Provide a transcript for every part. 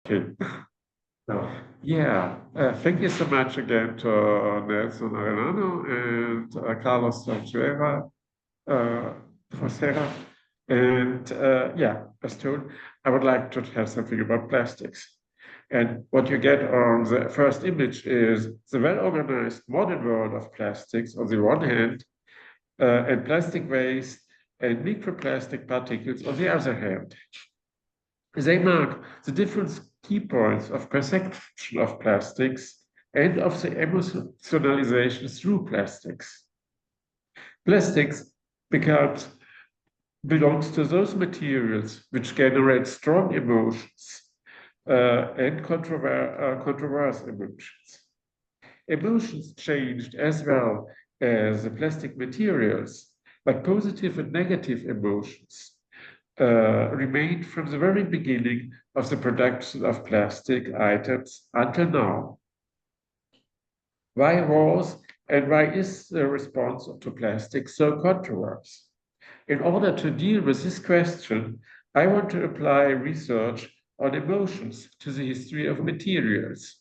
Okay. Thank you so much again to Nelson Arenano and Carlos Sanchuera for Sarah. And as told, I would like to tell something about plastics. And what you get on the first image is the well-organized modern world of plastics on the one hand, and plastic waste and microplastic particles on the other hand. They mark the different key points of perception of plastics and of the emotionalization through plastics. Plastics becomes, belongs to those materials which generate strong emotions and controversial emotions. Emotions changed as well as the plastic materials, but positive and negative emotions remained from the very beginning of the production of plastic items until now. Why was and why is the response to plastic so controversial? In order to deal with this question, I want to apply research on emotions to the history of materials.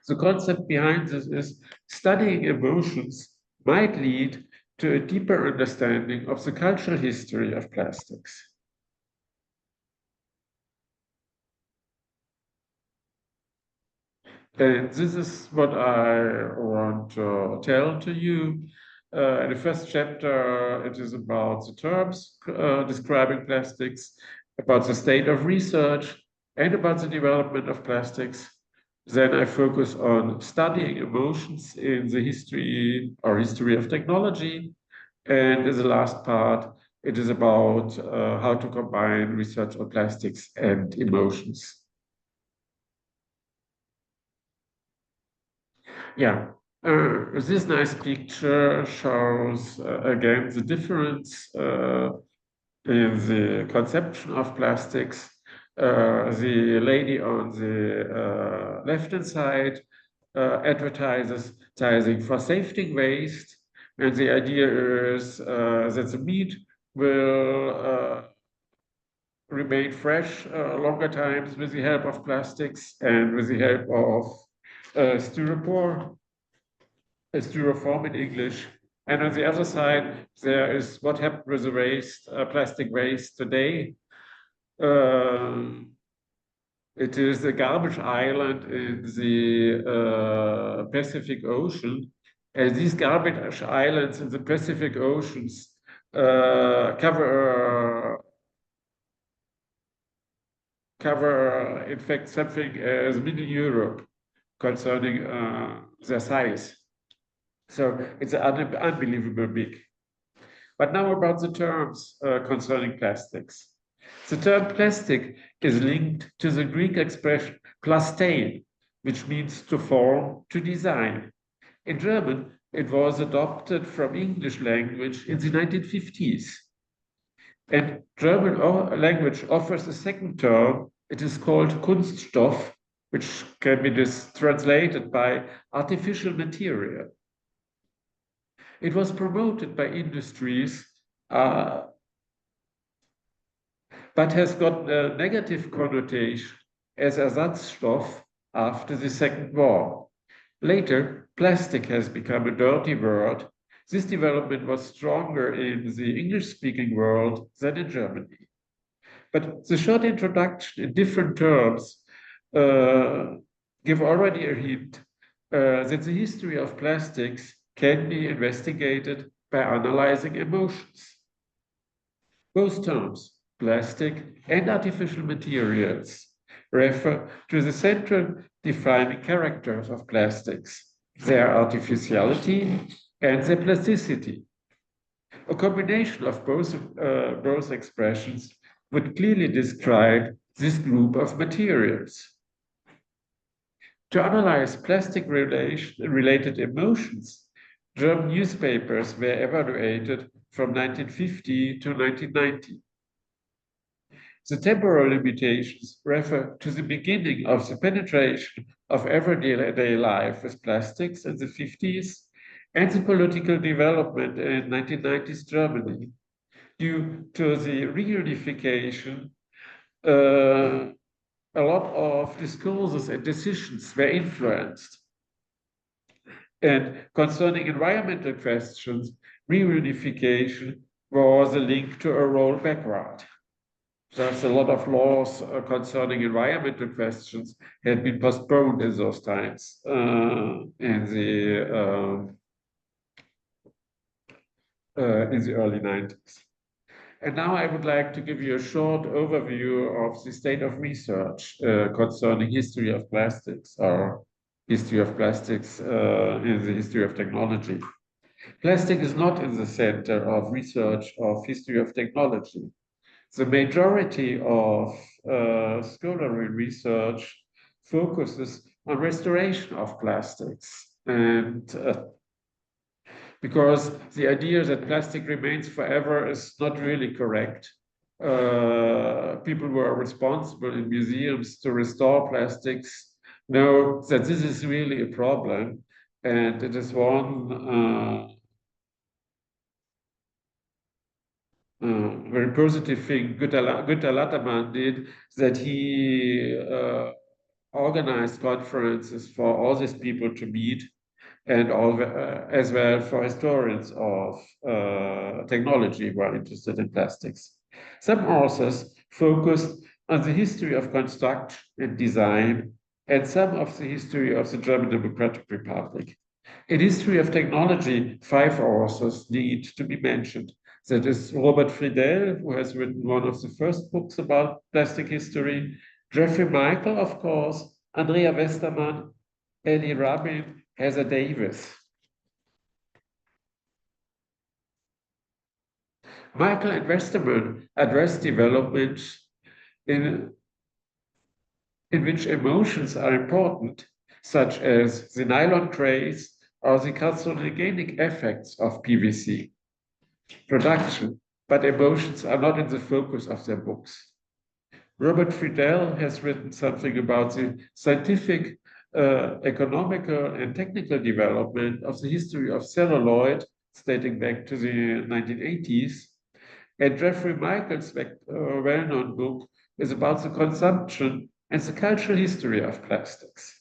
The concept behind this is studying emotions might lead to a deeper understanding of the cultural history of plastics. And this is what I want to tell to you. In the first chapter, it is about the terms describing plastics, about the state of research, and about the development of plastics. Then I focus on studying emotions in the history of technology. And in the last part, it is about how to combine research on plastics and emotions. Yeah, this nice picture shows again the difference in the conception of plastics. The lady on the left-hand side advertising for safety waste, and the idea is that the meat will remain fresh longer times with the help of plastics and with the help of styrofoam in English. And on the other side, there is what happened with the waste, plastic waste today. It is a garbage island in the Pacific Ocean. And these garbage islands in the Pacific Oceans cover, in fact, something as Middle Europe concerning their size. So it's unbelievable big. But now about the terms concerning plastics. The term plastic is linked to the Greek expression plastein, which means to form, to design. In German, it was adopted from English language in the 1950s. And German language offers a second term. It is called Kunststoff, which can be translated by artificial material. It was promoted by industries, but has got a negative connotation as Ersatzstoffe after the Second War. Later, plastic has become a dirty word. This development was stronger in the English-speaking world than in Germany. But the short introduction in different terms give already a hint that the history of plastics can be investigated by analyzing emotions. Both terms, plastic and artificial materials, refer to the central defining characters of plastics, their artificiality and their plasticity. A combination of both expressions would clearly describe this group of materials. To analyze plastic related emotions, German newspapers were evaluated from 1950 to 1990. The temporal limitations refer to the beginning of the penetration of everyday life with plastics in the 50s and the political development in 1990s Germany due to the reunification a lot of discourses and decisions were influenced. And concerning environmental questions, reunification was a link to a roll backward. There's a lot of laws concerning environmental questions had been postponed in those times in the early 90s. And now I would like to give you a short overview of the state of research concerning history of plastics or history of plastics in the history of technology. Plastic is not in the center of research of history of technology. The majority of scholarly research focuses on restoration of plastics and because the idea that plastic remains forever is not really correct. People who are responsible in museums to restore plastics know that this is really a problem, and it is one very positive thing Günter Lattermann did, that he organized conferences for all these people to meet, and all as well for historians of technology who are interested in plastics. Some authors focused on the history of construction and design, and some of the history of the German Democratic Republic. In history of technology, 5 authors need to be mentioned. That is Robert Friedel, who has written one of the first books about plastic history, Jeffrey Michael, of course, Andrea Westermann, Ellie Rabin, Heather Davis. Michael and Westermann address developments in which emotions are important, such as the nylon trace or the carcinogenic effects of PVC production, but emotions are not in the focus of their books. Robert Friedel has written something about the scientific, economical, and technical development of the history of celluloid, dating back to the 1980s. And Jeffrey Michael's well-known book is about the consumption and the cultural history of plastics.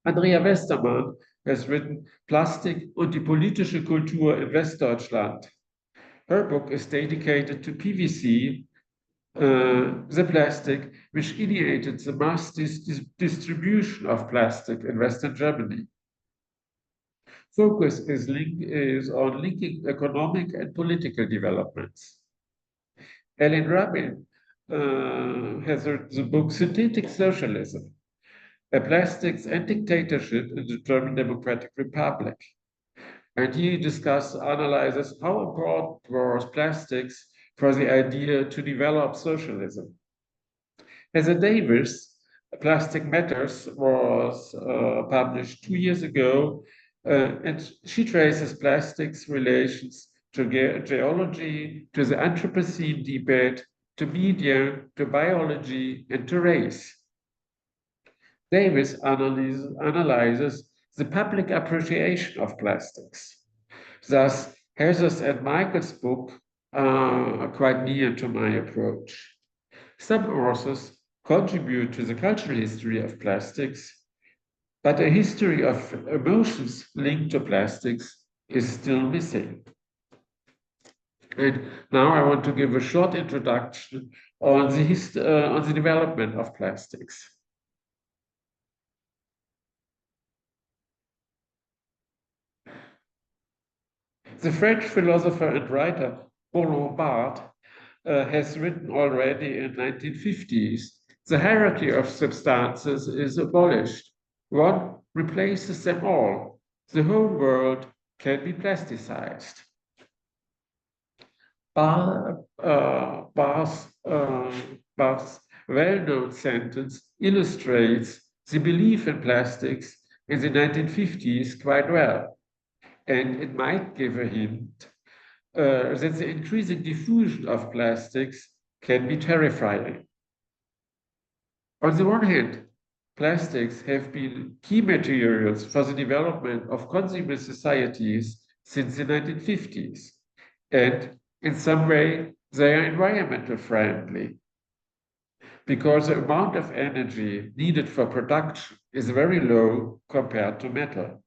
Andrea Westermann has written Plastik und die politische Kultur in Westdeutschland. Her book is dedicated to PVC, the plastic which initiated the mass distribution of plastic in Western Germany. Focus is on linking economic and political developments. Ellen Rabin has written the book Synthetic Socialism, a plastics and dictatorship in the German Democratic Republic. And he analyzes how important was plastics for the idea to develop socialism. Heather Davis, Plastic Matters, was published 2 years ago, and she traces plastics relations to geology, to the Anthropocene debate, to media, to biology, and to race. Davis analyzes the public appreciation of plastics. Thus, Heather's and Michael's book are quite near to my approach. Some authors contribute to the cultural history of plastics, but a history of emotions linked to plastics is still missing. And now I want to give a short introduction on the development of plastics. The French philosopher and writer Paul Lombard has written already in 1950s, the hierarchy of substances is abolished. One replaces them all. The whole world can be plasticized. Barth's well-known sentence illustrates the belief in plastics in the 1950s quite well. And it might give a hint that the increasing diffusion of plastics can be terrifying. On the one hand, plastics have been key materials for the development of consumer societies since the 1950s, and in some way, they are environmental friendly. because the amount of energy needed for production is very low compared to metal.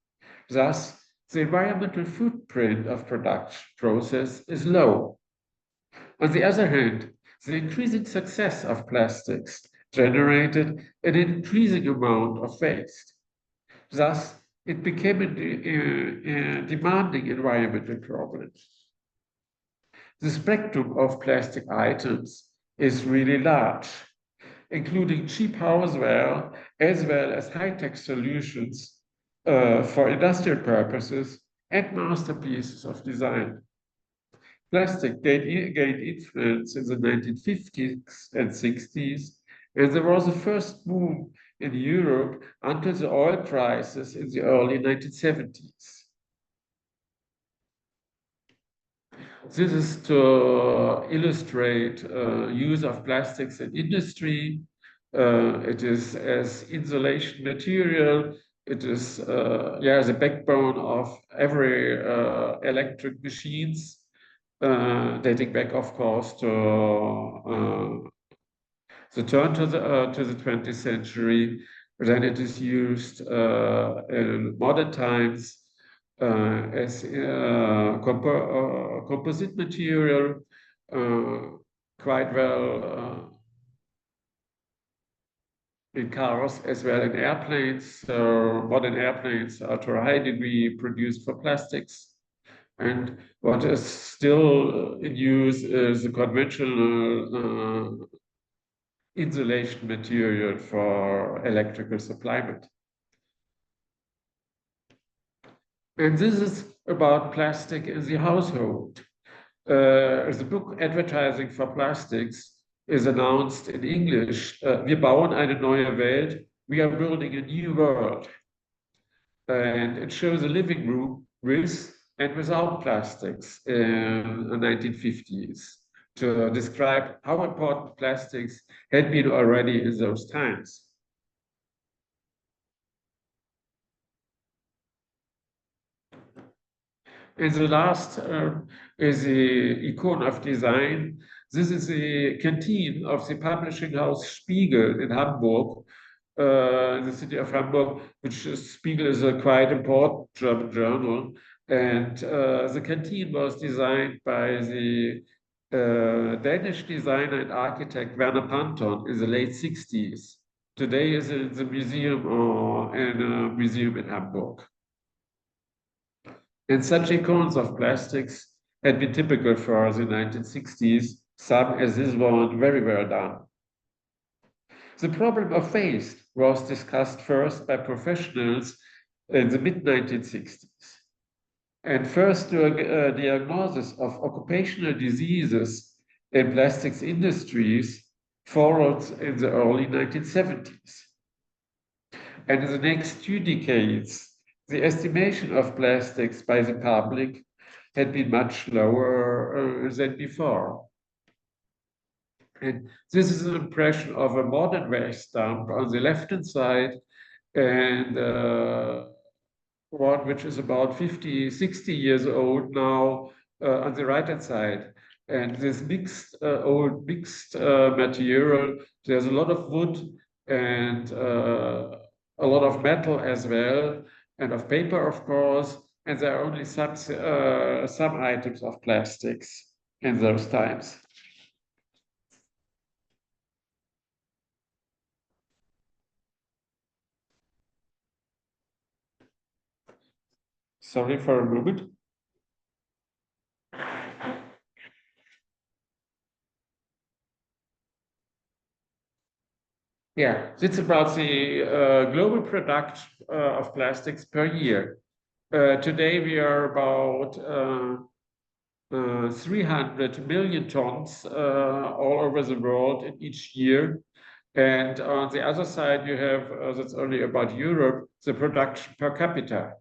Thus, the environmental footprint of production process is low. On the other hand, the increasing success of plastics generated an increasing amount of waste. Thus, it became a demanding environmental problem. The spectrum of plastic items is really large, including cheap houseware as well as high-tech solutions for industrial purposes and masterpieces of design. Plastic gained influence in the 1950s and 60s, and there was a first boom in Europe until the oil crisis in the early 1970s. This is to illustrate use of plastics in industry. It is as insulation material. It is the backbone of every electric machines, dating back, of course, to the turn to the 20th century. Then it is used in modern times as composite material, quite well in cars as well in airplanes. So modern airplanes are to a high degree produced for plastics. And what is still in use is the conventional insulation material for electrical supplyment. And this is about plastic in the household. The book Advertising for Plastics is announced in English. Wir bauen eine neue Welt. We are building a new world. And it shows a living room with and without plastics in the 1950s to describe how important plastics had been already in those times. And the last is the icon of design. This is the canteen of the publishing house Spiegel in Hamburg, the city of Hamburg, which is, Spiegel is a quite important German journal. And the canteen was designed by the Danish designer and architect Werner Panton in the late 60s. Today is in the museum or in a museum in Hamburg. And such icons of plastics had been typical for the 1960s, some as this one very well done. The problem of waste was discussed first by professionals in the mid-1960s. And first diagnosis of occupational diseases in plastics industries followed in the early 1970s. And in the next 2 decades, the estimation of plastics by the public had been much lower than before. And this is an impression of a modern waste dump on the left-hand side and one which is about 50, 60 years old now on the right-hand side. And this old mixed material, there's a lot of wood and a lot of metal as well, and of paper, of course, and there are only some items of plastics in those times. Sorry for a moment. Yeah, it's about the global production of plastics per year. Today we are about 300 million tons all over the world in each year. And on the other side, you have, that's only about Europe, the production per capita.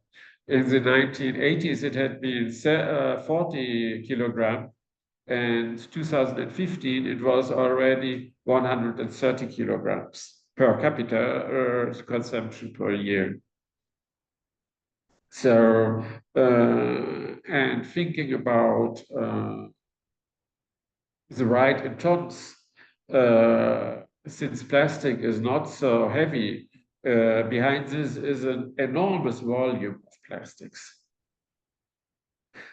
In the 1980s, it had been 40 kilogram. And 2015, it was already 130 kilograms per capita consumption per year. So, and thinking about the right in tons, since plastic is not so heavy, behind this is an enormous volume of plastics.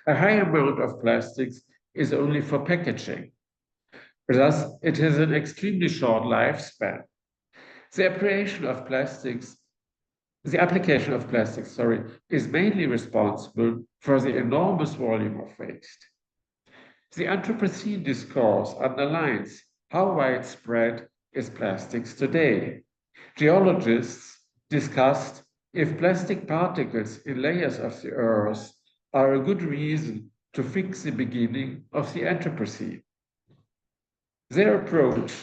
A high amount of plastics is only for packaging. Thus, it has an extremely short lifespan. The application of plastics, is mainly responsible for the enormous volume of waste. The Anthropocene discourse underlines how widespread is plastics today. Geologists discussed if plastic particles in layers of the earth are a good reason to fix the beginning of the Anthropocene. Their approach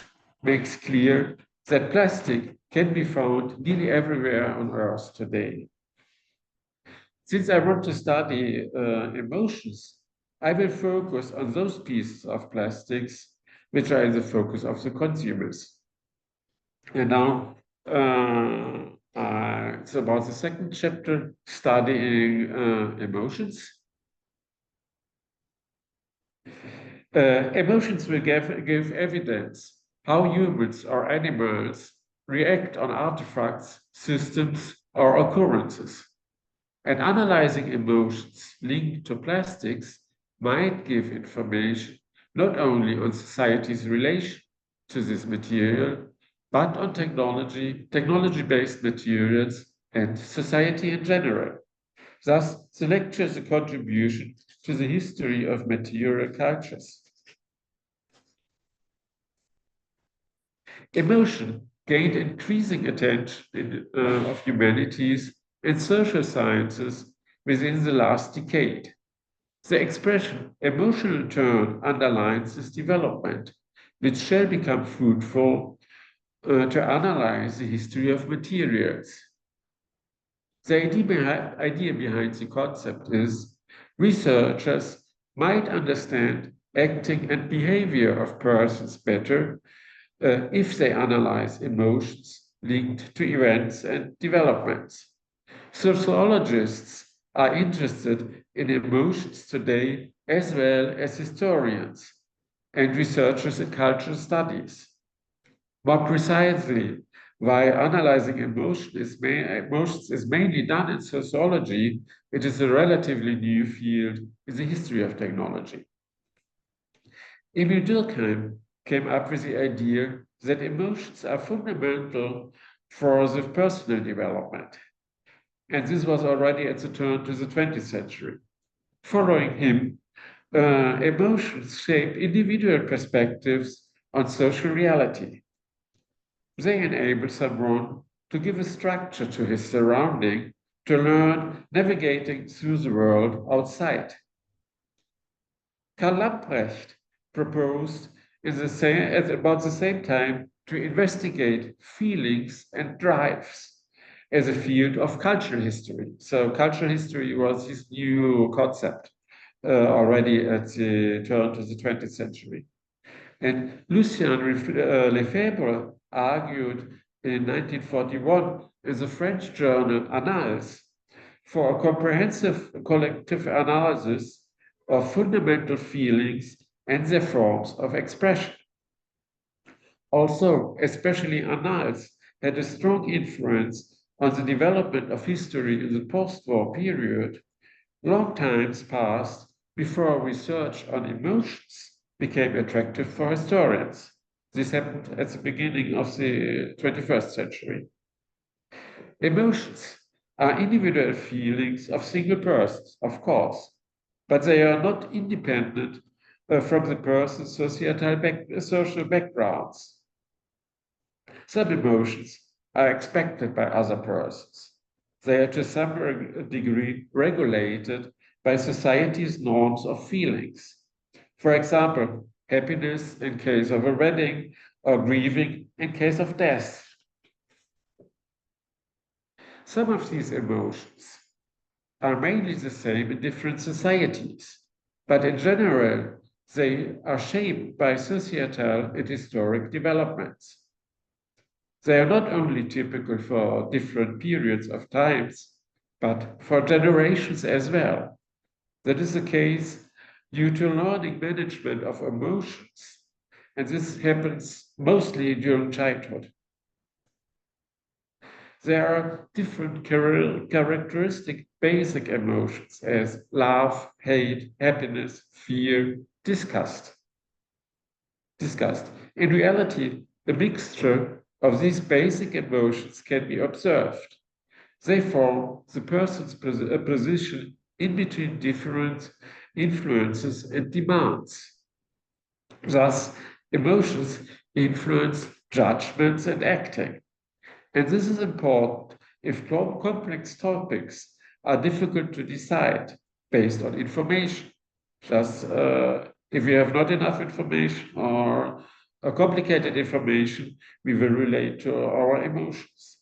makes clear that plastic can be found nearly everywhere on Earth today. Since I want to study emotions, I will focus on those pieces of plastics which are in the focus of the consumers. And now it's about the second chapter, studying emotions. Emotions will give evidence how humans or animals react on artifacts, systems, or occurrences. And analyzing emotions linked to plastics might give information not only on society's relation to this material, but on technology-based materials, and society in general. Thus, the lecture is a contribution to the history of material cultures. Emotion gained increasing attention of humanities and social sciences within the last decade. The expression emotional turn underlines this development, which shall become fruitful to analyze the history of materials. The idea behind the concept is researchers might understand acting and behavior of persons better if they analyze emotions linked to events and developments. Sociologists are interested in emotions today as well as historians and researchers in cultural studies. More precisely, while analyzing emotions is mainly done in sociology, it is a relatively new field in the history of technology. Emil Durkheim came up with the idea that emotions are fundamental for the personal development. And this was already at the turn to the 20th century. Following him, emotions shape individual perspectives on social reality. They enable someone to give a structure to his surrounding, to learn navigating through the world outside. Karl Lamprecht proposed at about the same time to investigate feelings and drives as a field of cultural history. So cultural history was his new concept already at the turn to the 20th century. And Lucien Lefebvre argued in 1941 in the French journal Annales for a comprehensive collective analysis of fundamental feelings and their forms of expression. Also, especially Annales had a strong influence on the development of history in the post-war period. Long times passed before research on emotions became attractive for historians. This happened at the beginning of the 21st century. Emotions are individual feelings of single persons, of course, but they are not independent from the person's social backgrounds. Some emotions are expected by other persons. They are to some degree regulated by society's norms of feelings. For example, happiness in case of a wedding, or grieving in case of death. Some of these emotions are mainly the same in different societies, but in general, they are shaped by societal and historic developments. They are not only typical for different periods of times, but for generations as well. That is the case due to learning management of emotions and this happens mostly during childhood. There are different characteristic basic emotions as love, hate, happiness, fear, disgust. In reality, the mixture of these basic emotions can be observed. They form the person's position in between different influences and demands. Thus, emotions influence judgments and acting. And this is important if complex topics are difficult to decide based on information. Just if we have not enough information or a complicated information, we will relate to our emotions.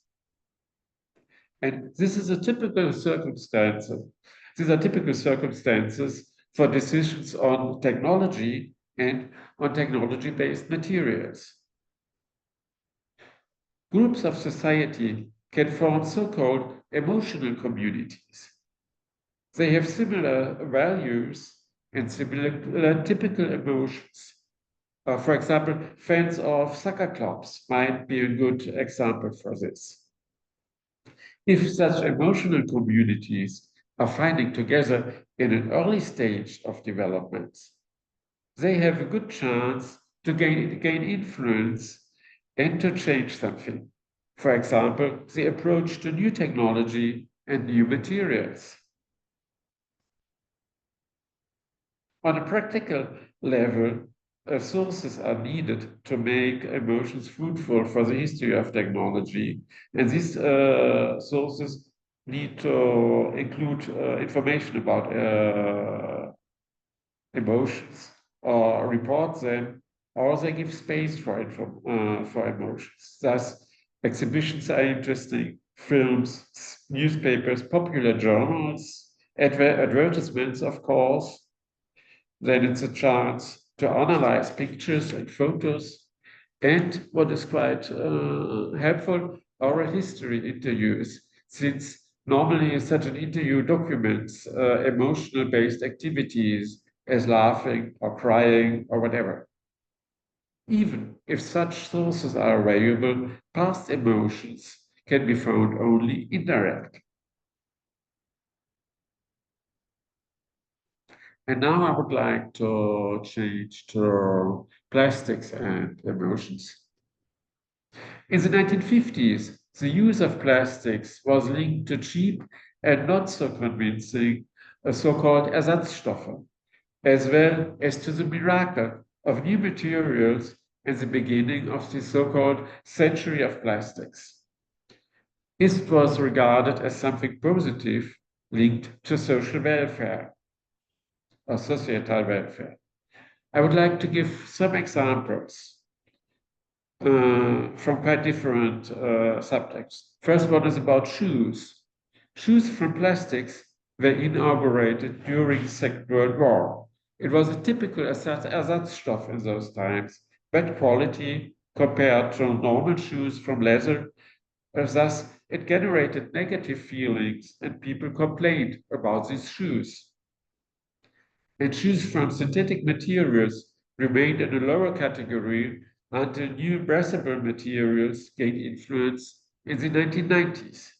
And this is a typical circumstance. These are typical circumstances for decisions on technology and on technology-based materials. Groups of society can form so-called emotional communities. They have similar values and similar typical emotions. For example, fans of soccer clubs might be a good example for this. If such emotional communities are finding together in an early stage of development, they have a good chance to gain influence and to change something. For example, the approach to new technology and new materials. On a practical level, sources are needed to make emotions fruitful for the history of technology. And these sources need to include information about emotions or report them, or they give space for emotions. Thus, exhibitions are interesting, films, newspapers, popular journals, advertisements, of course. Then it's a chance to analyze pictures and photos. And what is quite helpful, oral history interviews, since normally such an interview documents emotional-based activities as laughing or crying or whatever. Even if such sources are available, past emotions can be found only indirectly. And now I would like to change to plastics and emotions. In the 1950s, the use of plastics was linked to cheap and not so convincing so-called Ersatzstoffe, as well as to the miracle of new materials and the beginning of the so-called century of plastics. It was regarded as something positive linked to social welfare or societal welfare. I would like to give some examples from quite different subjects. First one is about shoes. Shoes from plastics were inaugurated during the Second World War. It was a typical Ersatzstoff in those times, bad quality compared to normal shoes from leather. Thus, it generated negative feelings and people complained about these shoes. And shoes from synthetic materials remained in a lower category until new breathable materials gained influence in the 1990s.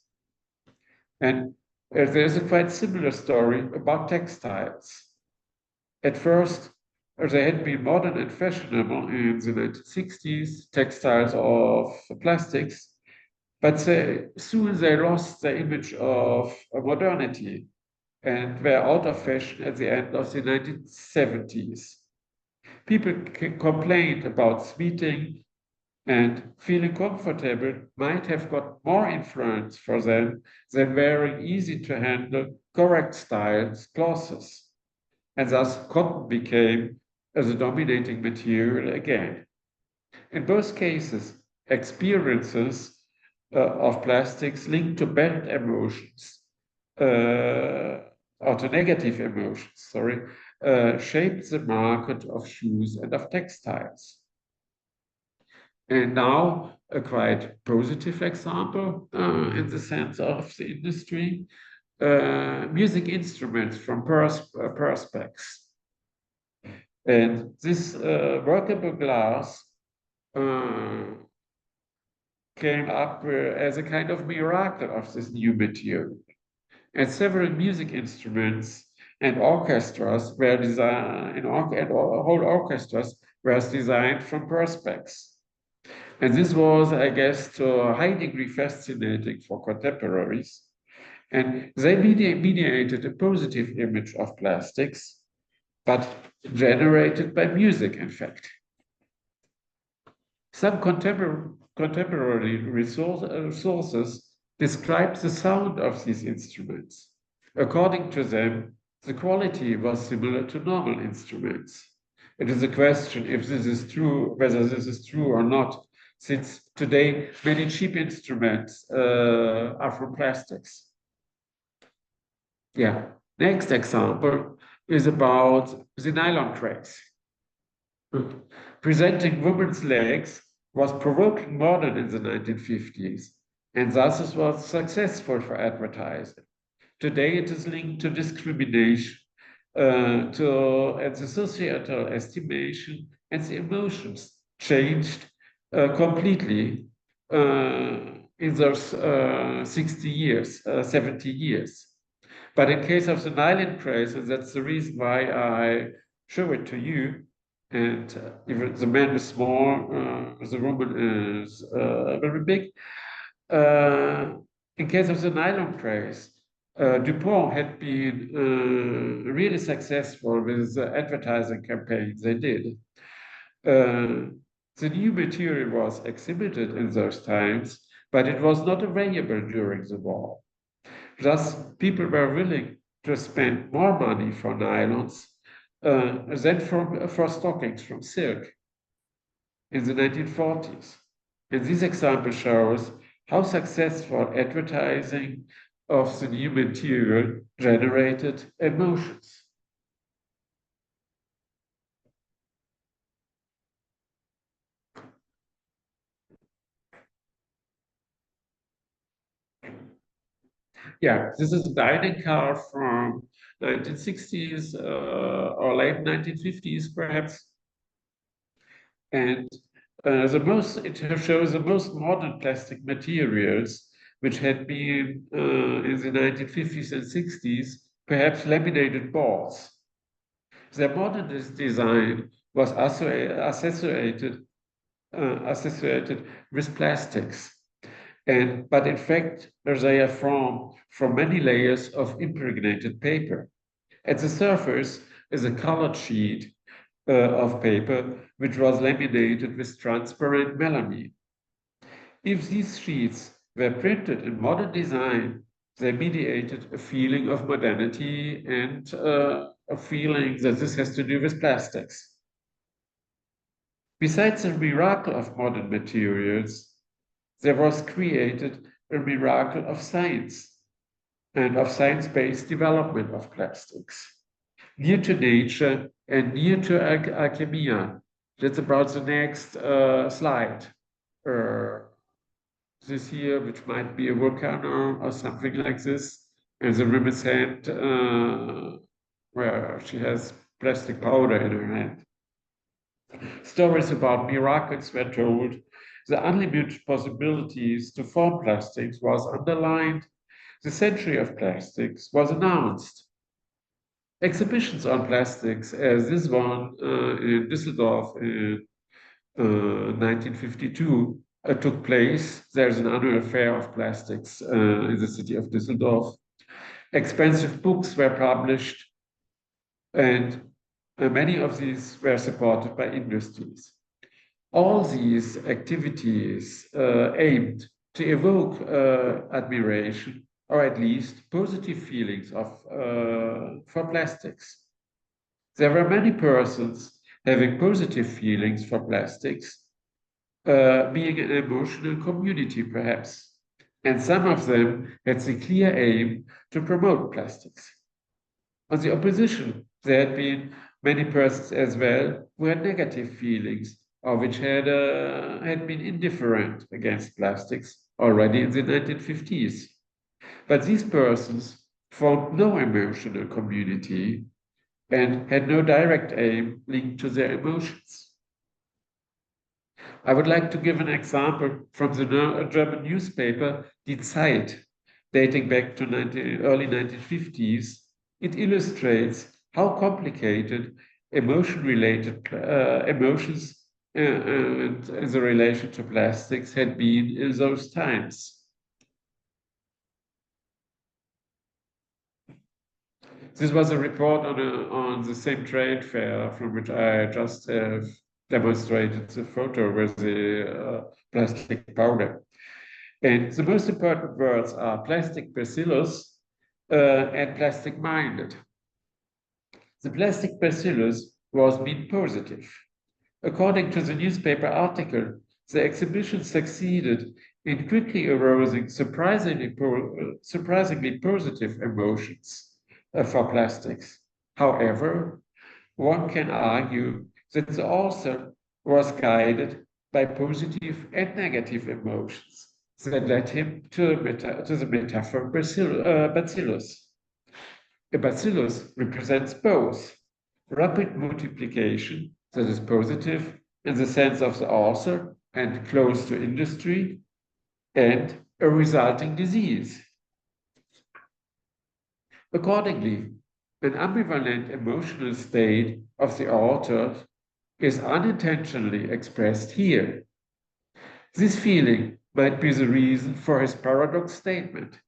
And there's a quite similar story about textiles. At first, they had been modern and fashionable in the 1960s, textiles of plastics, but soon they lost their image of modernity and were out of fashion at the end of the 1970s. People complained about sweating, and feeling comfortable might have got more influence for them than wearing easy to handle, correct styles clothes. And thus cotton became the dominating material again. In both cases, experiences of plastics linked to bad emotions or to negative emotions, shaped the market of shoes and of textiles. And now a quite positive example in the sense of the industry, music instruments from perspex. And this workable glass came up as a kind of miracle of this new material. And several music instruments and orchestras were designed, and whole orchestras were designed from perspex. And this was, I guess, to a high degree fascinating for contemporaries. And they mediated a positive image of plastics, but generated by music, in fact. Some contemporary sources describe the sound of these instruments. According to them, the quality was similar to normal instruments. It is a question if this is true, whether this is true or not, since today many cheap instruments are from plastics. Yeah. Next example is about the nylon craze. Presenting women's legs was provoking modern in the 1950s, and thus it was successful for advertising. Today it is linked to discrimination, and the societal estimation and the emotions changed completely in those 60 years, 70 years. But in case of the nylon craze, and that's the reason why I show it to you, and even the man is small, the woman is very big. In case of the nylon craze, DuPont had been really successful with the advertising campaigns they did. The new material was exhibited in those times, but it was not available during the war. Thus, people were willing to spend more money for nylons than for stockings from silk in the 1940s. And this example shows how successful advertising of the new material generated emotions. Yeah, this is a dining car from 1960s or late 1950s, perhaps. And it shows the most modern plastic materials, which had been in the 1950s and 60s, perhaps laminated boards. Their modern design was associated with plastics. But in fact, they are formed from many layers of impregnated paper. At the surface is a colored sheet of paper, which was laminated with transparent melamine. If these sheets were printed in modern design, they mediated a feeling of modernity and a feeling that this has to do with plastics. Besides the miracle of modern materials, there was created a miracle of science and of science-based development of plastics, near to nature and near to academia. That's about the next slide. This here, which might be a volcano or something like this, and the woman's hand, where she has plastic powder in her hand. Stories about miracles were told. The unlimited possibilities to form plastics was underlined. The century of plastics was announced. Exhibitions on plastics, as this one in Düsseldorf in 1952, took place. There's an annual fair of plastics in the city of Düsseldorf. Expensive books were published, and many of these were supported by industries. All these activities aimed to evoke admiration or at least positive feelings for plastics. There were many persons having positive feelings for plastics, being an emotional community perhaps, and some of them had the clear aim to promote plastics. On the opposition, there had been many persons as well who had negative feelings or which had been indifferent against plastics already in the 1950s. But these persons formed no emotional community. and had no direct aim linked to their emotions. I would like to give an example from the German newspaper Die Zeit, dating back to early 1950s. It illustrates how complicated emotion-related emotions and the relation to plastics had been in those times. This was a report on the same trade fair from which I just have demonstrated the photo with the plastic powder. And the most important words are plastic bacillus and plastic minded. The plastic bacillus was mean positive. According to the newspaper article, the exhibition succeeded in quickly arousing surprisingly positive emotions for plastics. However, one can argue that the author was guided by positive and negative emotions that led him to the metaphor bacillus. A bacillus represents both rapid multiplication, that is positive in the sense of the author and close to industry, and a resulting disease. Accordingly, an ambivalent emotional state of the author is unintentionally expressed here. This feeling might be the reason for his paradox statement.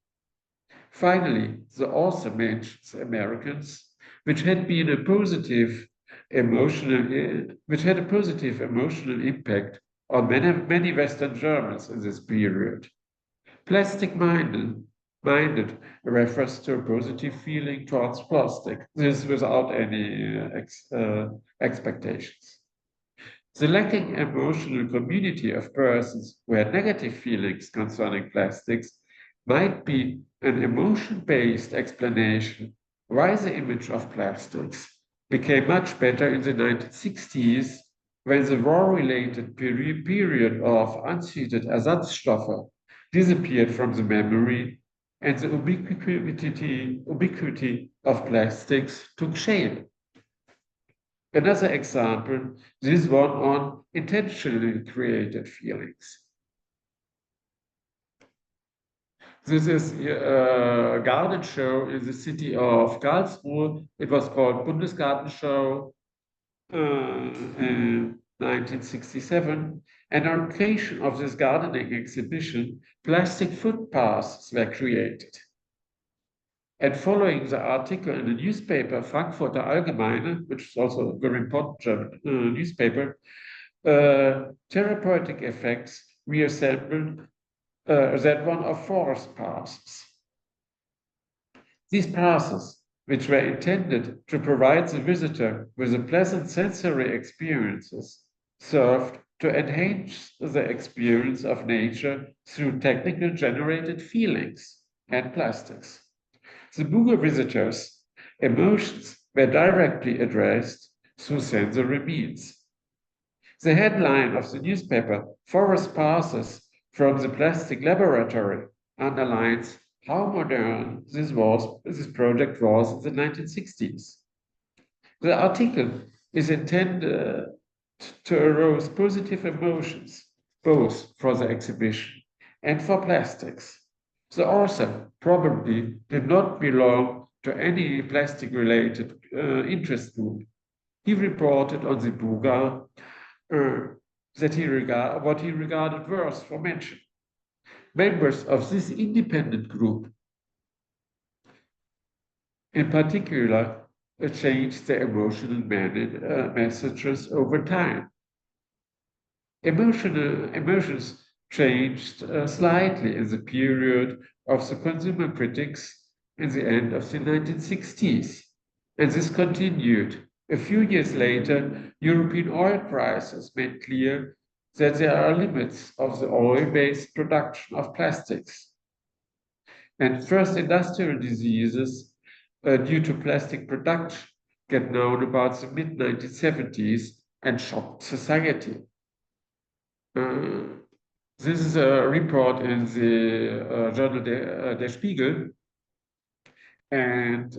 Finally, the author mentions Americans, which had a positive emotional impact on many Western Germans in this period. Plastic-minded refers to a positive feeling towards plastic. This without any expectations. The lacking emotional community of persons who had negative feelings concerning plastics might be an emotion-based explanation why the image of plastics became much better in the 1960s when the war-related period of untreated Ersatzstoffe disappeared from the memory and the ubiquity of plastics took shape. Another example, this one on intentionally created feelings. This is a garden show in the city of Karlsruhe. It was called Bundesgartenshow in 1967. And on occasion of this gardening exhibition, plastic footpaths were created. And following the article in the newspaper Frankfurter Allgemeine, which is also a very important German newspaper, therapeutic effects reassembled that one of forest passes. These passes, which were intended to provide the visitor with a pleasant sensory experiences, served to enhance the experience of nature through technical generated feelings and plastics. The Buga visitors' emotions were directly addressed through sensory means. The headline of the newspaper, Forest Passes from the Plastic Laboratory, underlines how modern this project was in the 1960s. The article is intended to arouse positive emotions, both for the exhibition and for plastics. The author probably did not belong to any plastic-related interest group. He reported on the Buga what he regarded worth for mention. Members of this independent group, in particular, changed their emotional messages over time. Emotions changed slightly in the period of the consumer critics in the end of the 1960s. And this continued. A few years later, European oil prices made clear that there are limits of the oil-based production of plastics. And first industrial diseases due to plastic production get known about the mid-1970s and shocked society. This is a report in the journal Der Spiegel, and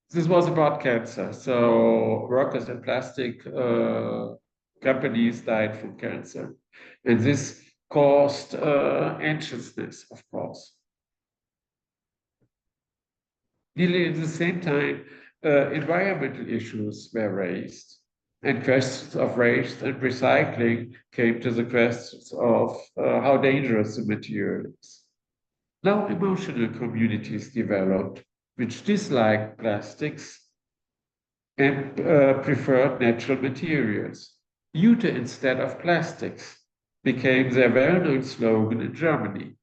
This was about cancer. So workers in plastic companies died from cancer. And this caused anxiousness, of course. Nearly at the same time, environmental issues were raised, and questions of waste and recycling came to the questions of how dangerous the material is. Now, emotional communities developed which disliked plastics and preferred natural materials. Jute instead of plastics became their well known slogan in Germany.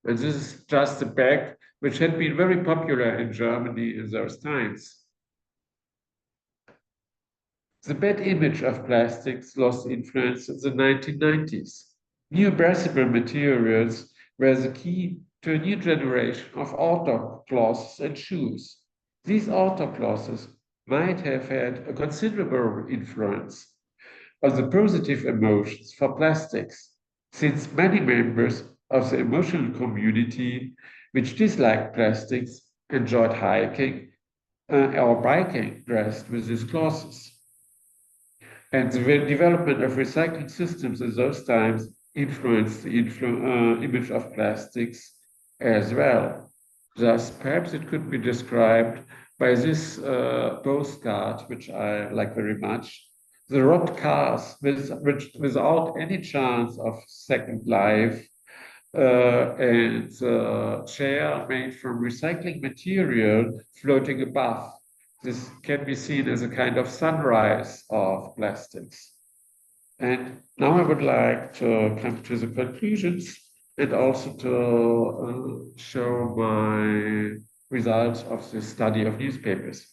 And this is just a bag which had been very popular in Germany in those times. The bad image of plastics lost influence in the 1990s. New breathable materials were the key to a new generation of auto cloths and shoes. These auto cloths might have had a considerable influence on the positive emotions for plastics, since many members of the emotional community which disliked plastics enjoyed hiking or biking dressed with these clothes. And the development of recycling systems in those times influenced the image of plastics as well. Thus, perhaps it could be described by this postcard, which I like very much. The rot cars, without any chance of second life, and the chair made from recycling material floating above. This can be seen as a kind of sunrise of plastics. And now I would like to come to the conclusions and also to show my results of the study of newspapers.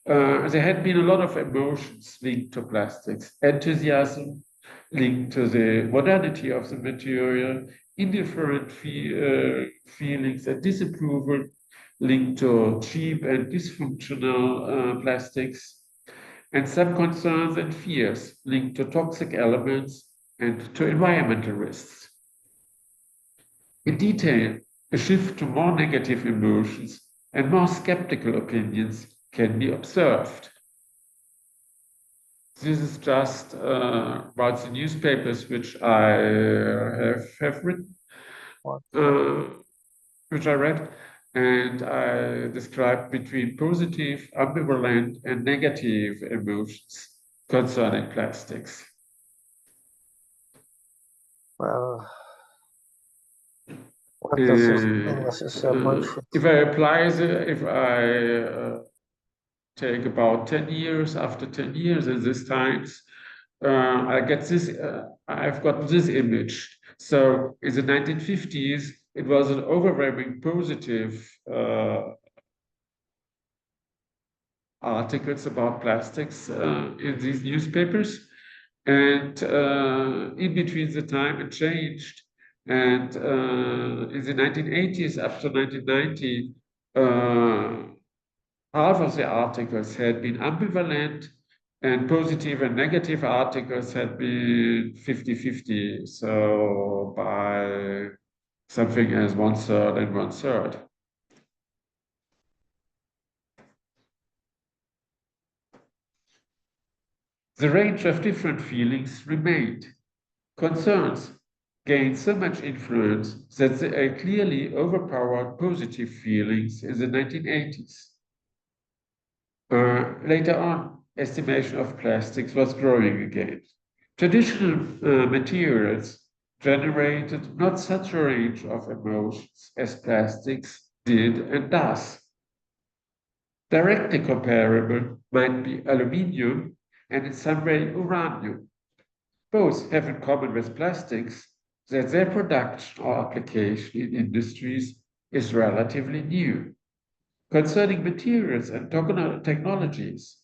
There had been a lot of emotions linked to plastics, enthusiasm linked to the modernity of the material, indifferent feelings and disapproval linked to cheap and dysfunctional plastics, and some concerns and fears linked to toxic elements and to environmental risks. In detail, a shift to more negative emotions and more skeptical opinions can be observed. This is just about the newspapers which I have written, which I read, and I described between positive, ambivalent, and negative emotions concerning plastics. Well, what does this mean as this emotion? If I apply if I take about 10 years, after 10 years in these times, I get this, I've got this image. So in the 1950s, it was an overwhelming positive articles about plastics in these newspapers. And in between the time it changed. And in the 1980s, up to 1990, half of the articles had been ambivalent, and positive and negative articles had been 50-50. So by something as 1/3 and 1/3. The range of different feelings remained. Concerns gained so much influence that they clearly overpowered positive feelings in the 1980s. Later on, estimation of plastics was growing again. Traditional materials generated not such a range of emotions as plastics did and does. Directly comparable might be aluminium and in some way uranium. Both have in common with plastics that their production or application in industries is relatively new. Concerning materials and technologies,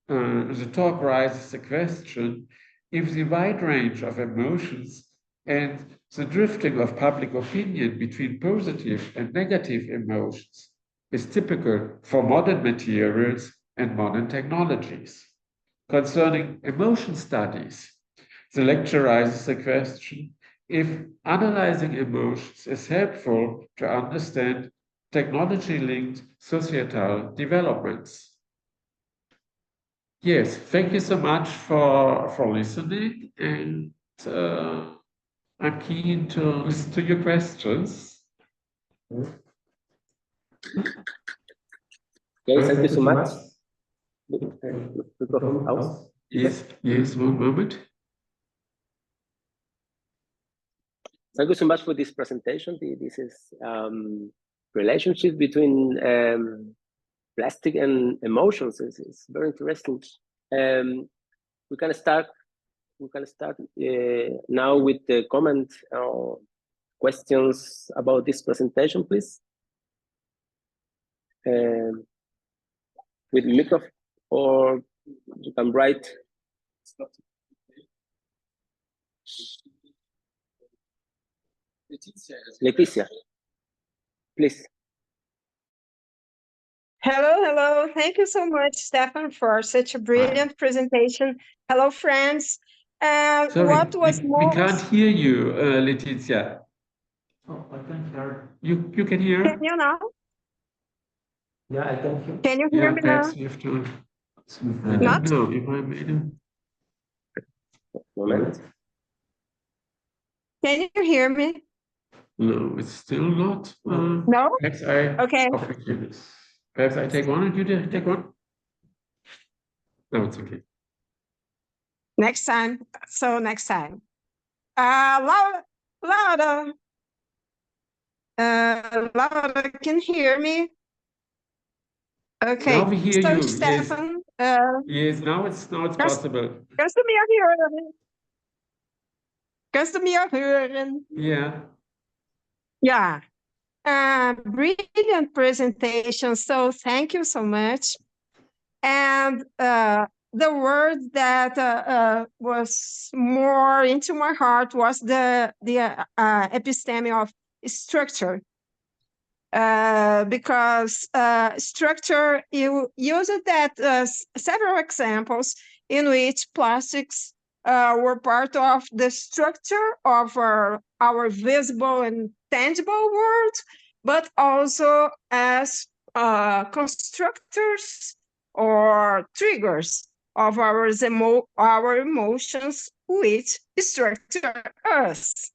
the talk raises the question if the wide range of emotions and the drifting of public opinion between positive and negative emotions is typical for modern materials and modern technologies. Concerning emotion studies, the lecture raises the question if analyzing emotions is helpful to understand technology-linked societal developments. Yes, thank you so much for listening, and I'm keen to listen to your questions. Okay, thank you so much. Yes, yes, one moment. Thank you so much for this presentation. This is relationship between plastic and emotions. It's very interesting. We can start now with the comment or questions about this presentation, please. With microphone, or you can write. Leticia, please. Hello. Thank you so much, Stefan, for such a brilliant presentation. Hello, friends. Sorry, what was we can't hear you, Leticia. Oh, I can hear. You can hear? Can you now? Yeah, I can hear. Can you hear me now? Perhaps you have to. I don't know if I made a Moment. Can you hear me? No, it's still not. No? Perhaps I. Okay. Perhaps I take one and you take one. No, it's okay. Next time. So next time. Laura. Laura, can you hear me? Okay. Now we hear so you. Stefan, Yes, now it's possible. Kannst du mir hören? Kannst du mir hören? Yeah. Yeah. Brilliant presentation. So thank you so much. And the word that was more into my heart was the episteme of structure. Because structure, you used that several examples in which plastics were part of the structure of our visible and tangible world, but also as constructors or triggers of our emotions, which structure us.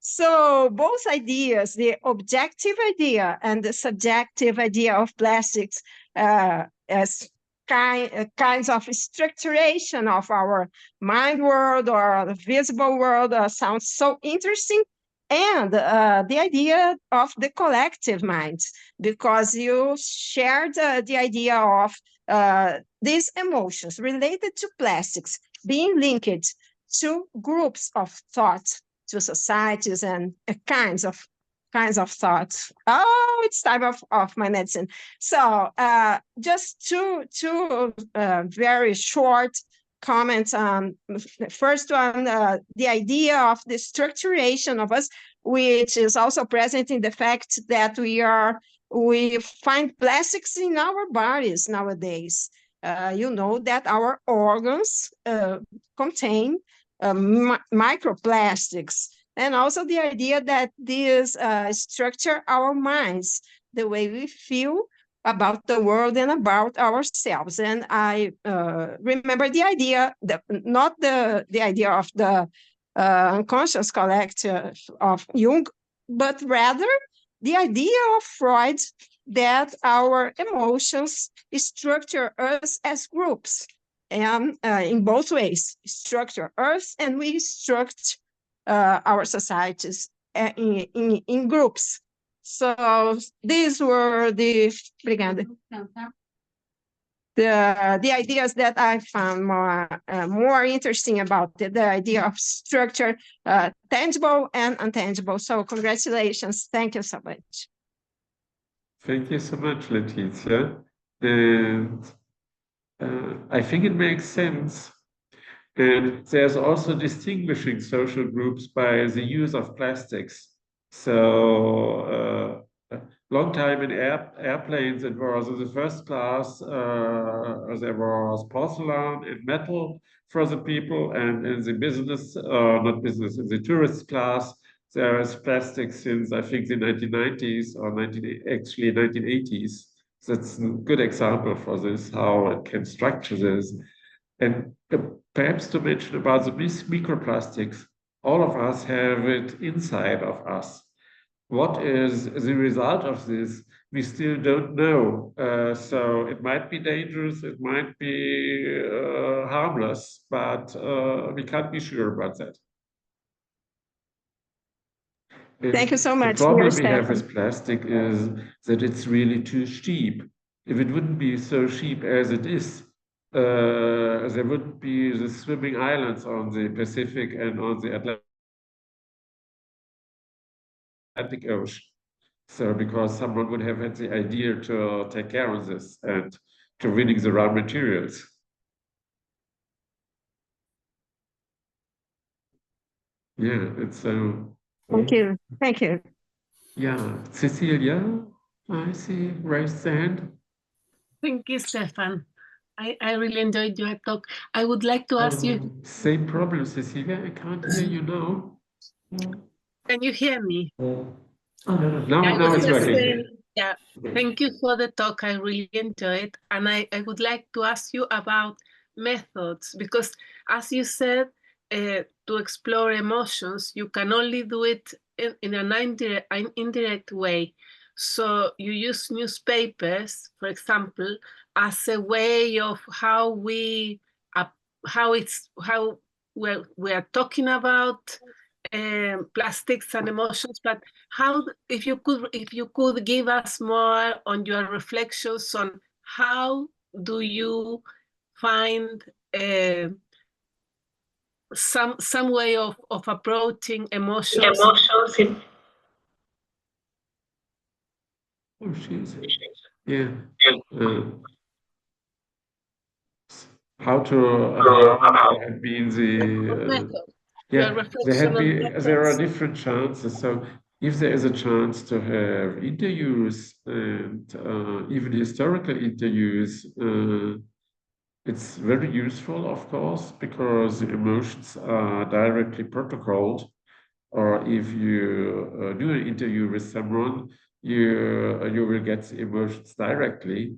So both ideas, the objective idea and the subjective idea of plastics as kinds of structuration of our mind world or the visible world sounds so interesting. And the idea of the collective mind, because you shared the idea of these emotions related to plastics being linked to groups of thought, to societies and kinds of thoughts. Oh, it's time of my medicine. So just two very short comments on the first one, the idea of the structuration of us, which is also present in the fact that we find plastics in our bodies nowadays. You know that our organs contain microplastics, and also the idea that these structure our minds, the way we feel about the world and about ourselves. And I remember the idea, not the idea of the unconscious collective of Jung, but rather the idea of Freud that our emotions structure us as groups. And in both ways, structure us and we structure our societies in groups. So these were the ideas that I found more interesting about the idea of structure, tangible and intangible. So congratulations. Thank you so much. Thank you so much, Leticia. And I think it makes sense. And there's also distinguishing social groups by the use of plastics. So a long time in airplanes, it was in the first class, there was porcelain and metal for the people, and in the business, not business, in the tourist class, there is plastic since I think the 1990s or 1980s. That's a good example for this, how it can structure this. And perhaps to mention about the microplastics, all of us have it inside of us. What is the result of this? We still don't know. So it might be dangerous, it might be harmless, but we can't be sure about that. Thank you so The much, problem dear we have Stefan. with plastic is that it's really too cheap. If it wouldn't be so cheap as it is, there wouldn't be the swimming islands on the Pacific and on the Atlantic Ocean. So because someone would have had the idea to take care of this and to winning the raw materials. Yeah, it's so. Thank you. Thank you. Yeah, Cecilia, I see, raised hand. Thank you, Stefan. I really enjoyed your talk. I would like to ask you, Same problem, Cecilia. I can't hear you now. can you hear me? Now it's working. Yeah, thank you for the talk. I really enjoyed it. And I would like to ask you about methods, because as you said, to explore emotions, you can only do it in an indirect way. So you use newspapers, for example, as a way of how we're talking about plastics and emotions, but how, if you could give us more on your reflections on how do you find some way of approaching emotions. Oh, she's, yeah. How have been the yeah, there are different chances. So if there is a chance to have interviews and even historical interviews, it's very useful, of course, because the emotions are directly protocoled. Or if you do an interview with someone, you will get the emotions directly.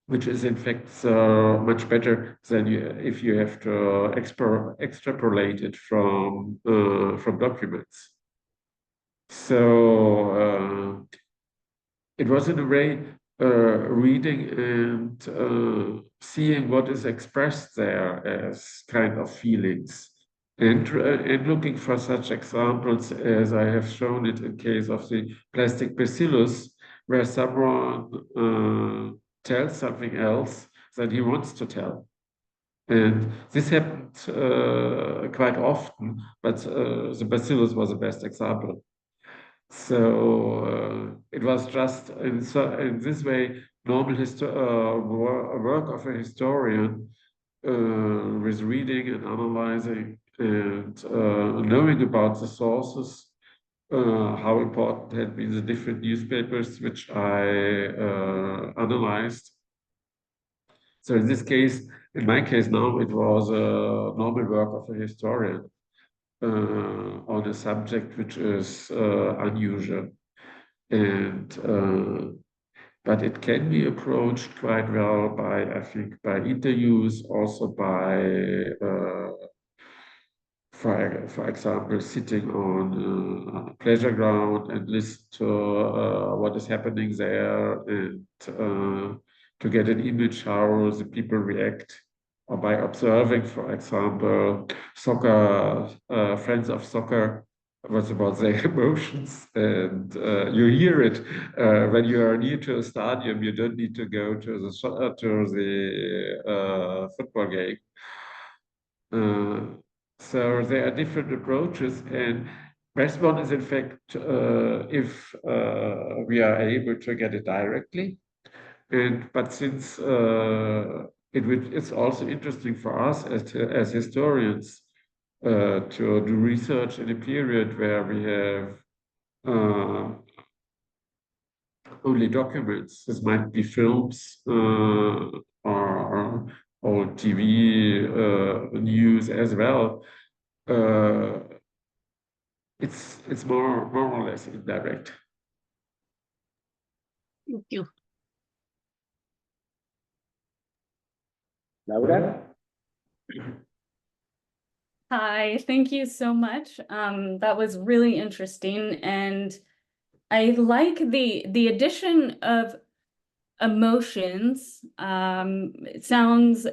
Which is in fact much better than if you have to extrapolate it from documents. So it was in a way reading and seeing what is expressed there as kind of feelings. And looking for such examples as I have shown it in case of the plastic bacillus, where someone tells something else than he wants to tell. And this happened quite often, but the bacillus was the best example. So it was just in this way, normal work of a historian with reading and analyzing and knowing about the sources, how important had been the different newspapers which I analyzed. So in this case, in my case now, it was a normal work of a historian on a subject which is unusual. And but it can be approached quite well by, I think, by interviews, also by for example, sitting on a pleasure ground and listen to what is happening there and to get an image how the people react, or by observing, for example, soccer, friends of soccer, what's about their emotions. And you hear it when you are near to a stadium. You don't need to go to the football game. So there are different approaches, and best one is in fact if we are able to get it directly. But since it's also interesting for us as historians to do research in a period where we have only documents. This might be films or old TV news as well. it's more or less indirect. Thank you. Laura? Hi, thank you so much. That was really interesting, and I like the addition of emotions. It sounds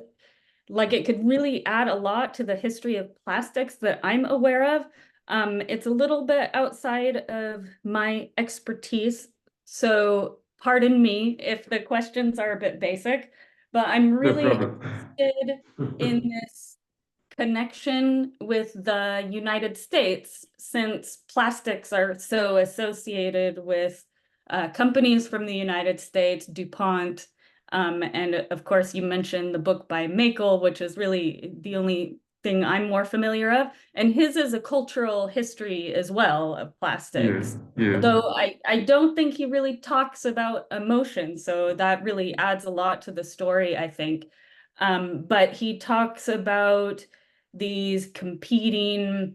like it could really add a lot to the history of plastics that I'm aware of. It's a little bit outside of my expertise, so pardon me if the questions are a bit basic, but I'm No really problem. interested in this connection with the United States, since plastics are so associated with companies from the United States, DuPont, and of course you mentioned the book by Makel, which is really the only thing I'm more familiar of. And his is a cultural history as well of plastics. Yeah. Though I don't think he really talks about emotion, so that really adds a lot to the story, I think. But he talks about these competing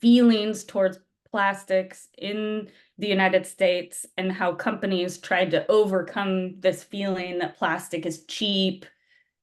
feelings towards plastics in the United States and how companies tried to overcome this feeling that plastic is cheap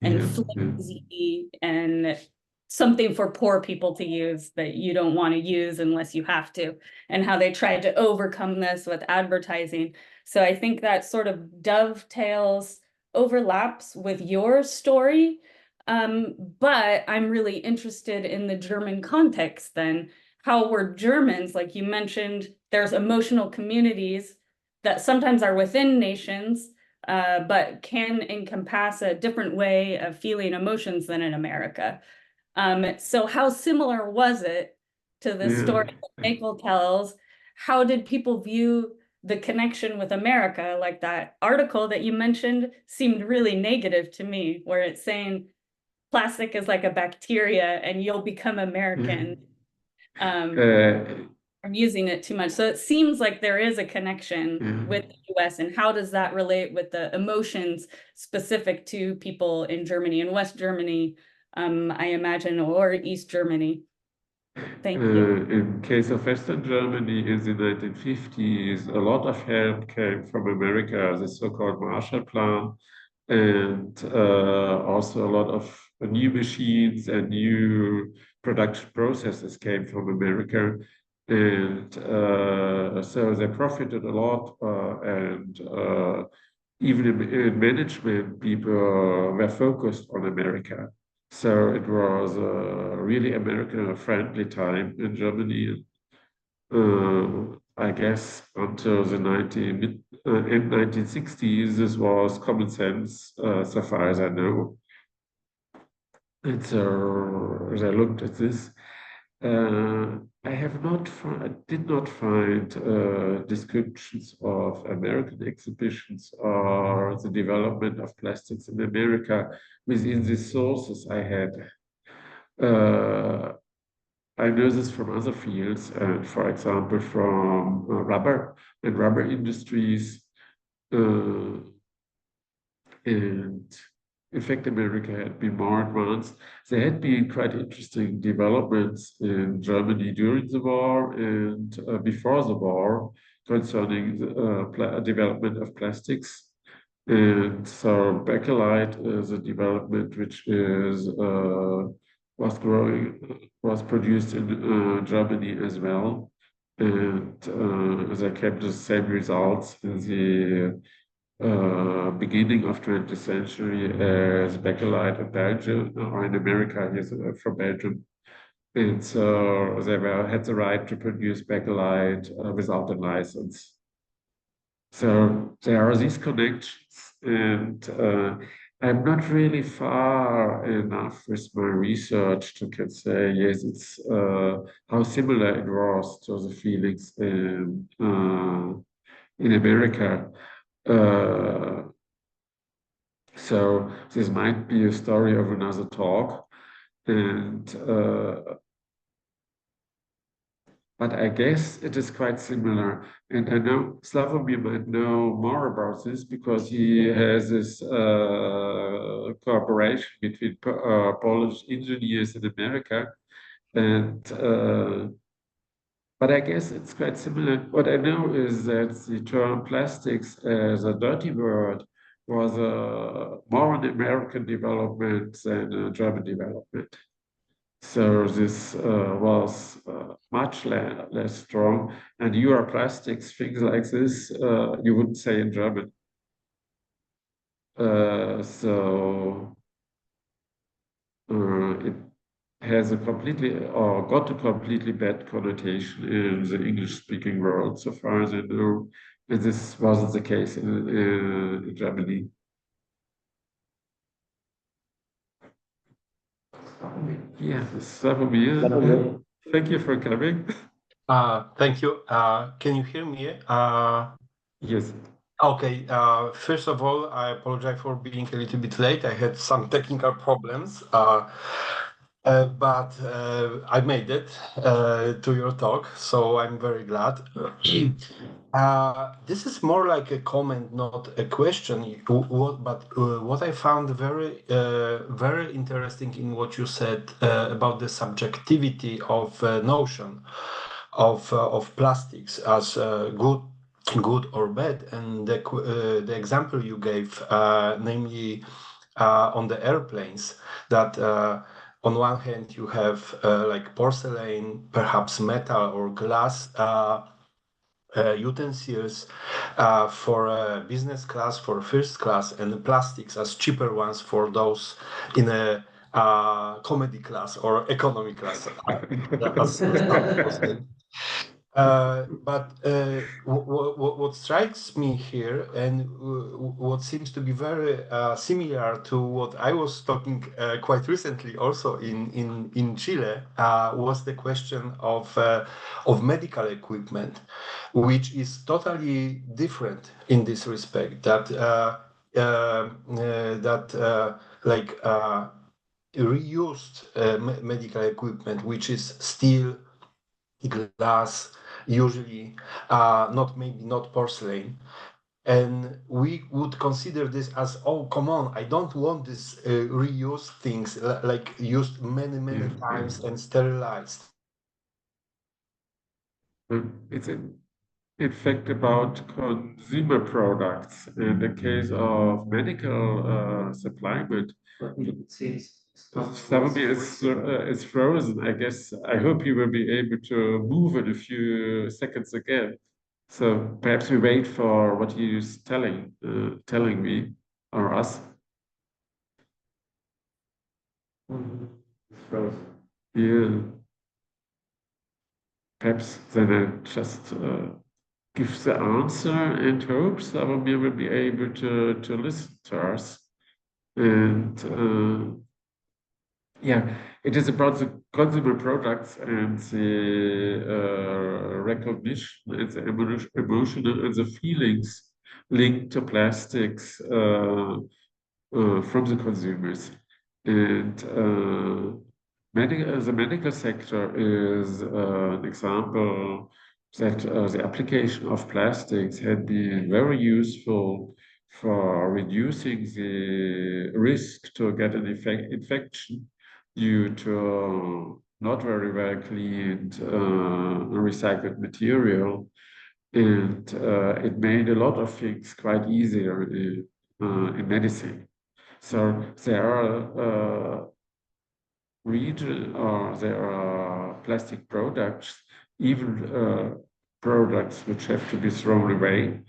and Yeah. flimsy and something for poor people to use that you don't want to use unless you have to, and how they tried to overcome this with advertising. So I think that sort of dovetails, overlaps with your story. But I'm really interested in the German context then. How were Germans, like you mentioned, there's emotional communities that sometimes are within nations, but can encompass a different way of feeling emotions than in America. So how similar was it to the story that Makel tells? How did people view the connection with America? Like that article that you mentioned seemed really negative to me, where it's saying plastic is like a bacteria and you'll become American. I'm using it too much. So it seems like there is a connection with the US, and how does that relate with the emotions specific to people in Germany and West Germany, I imagine, or East Germany? Thank you. In case of Western Germany in the 1950s, a lot of help came from America, the so-called Marshall Plan, and also a lot of new machines and new production processes came from America. And so they profited a lot, and even in management, people were focused on America. So it was a really American-friendly time in Germany. I guess until the 1960s, this was common sense, so far as I know. And so as I looked at this, I did not find descriptions of American exhibitions or the development of plastics in America within the sources I had. I know this from other fields, for example, from rubber and rubber industries. And in fact, America had been more advanced. There had been quite interesting developments in Germany during the war and before the war concerning the development of plastics. And so bakelite is a development which is was produced in Germany as well. And they kept the same results in the beginning of 20th century as bakelite in Belgium, or in America, he's from Belgium. And so they had the right to produce bakelite without a license. So there are these connections, and I'm not really far enough with my research to can say, yes, it's how similar it was to the feelings in America. So this might be a story of another talk, and but I guess it is quite similar. And I know Slavomir might know more about this because he has this cooperation between Polish engineers in America, and But I guess it's quite similar. What I know is that the term plastics as a dirty word was more an American development than a German development. So this was much less strong. And Europlastics, things like this, you wouldn't say in German. It has a completely, or got a completely bad connotation in the English-speaking world, so far as I know. And this wasn't the case in Germany. Yeah, Slavomir, thank you for coming. Thank you. Can you hear me? Yes. Okay. First of all, I apologize for being a little bit late. I had some technical problems, but I made it to your talk, so I'm very glad. This is more like a comment, not a question. What I found very, very interesting in what you said about the subjectivity of notion of plastics as good or bad, and the example you gave, namely on the airplanes, that on one hand you have like porcelain, perhaps metal or glass utensils for business class, for first class, and plastics as cheaper ones for those in a comedy class or economy class. But what strikes me here, and what seems to be very similar to what I was talking quite recently, also in Chile, was the question of medical equipment, which is totally different in this respect. Reused medical equipment, which is steel, glass, usually not porcelain, and we would consider this as, oh, come on, I don't want this reused things, like used many times and sterilized. It's in fact about consumer products. In the case of medical supplement, Slavomir is frozen. I guess, I hope you will be able to move in a few seconds again. So perhaps we wait for what he's telling me or us. Frozen. Yeah. Perhaps then I just give the answer and hope Slavomir will be able to listen to us. And yeah, it is about the consumer products and the recognition and the emotional and the feelings linked to plastics from the consumers. And the medical sector is an example that the application of plastics had been very useful for reducing the risk to get an infection due to not very well cleaned recycled material. And it made a lot of things quite easier in medicine. So there are there are plastic products, even products which have to be thrown away,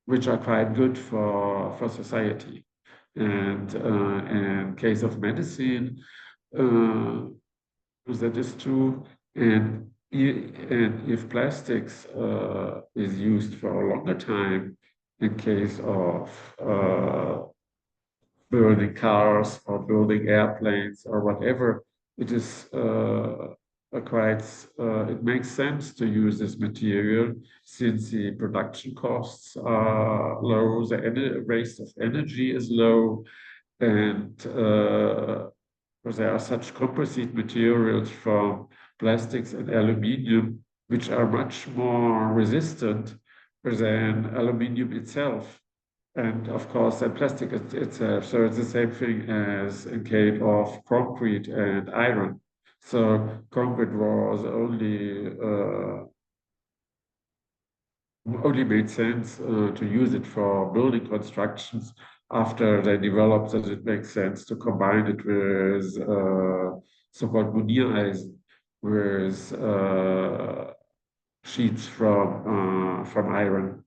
which are quite good for society. And in case of medicine, that is true. And if plastics is used for a longer time, in case of building cars or building airplanes or whatever, it is it makes sense to use this material since the production costs are low, the waste of energy is low, and there are such composite materials from plastics and aluminium which are much more resistant than aluminium itself. And of course, the plastic itself. So it's the same thing as in case of concrete and iron. So concrete was only made sense to use it for building constructions after they developed that it makes sense to combine it with so-called Muniereisen, with sheets from iron.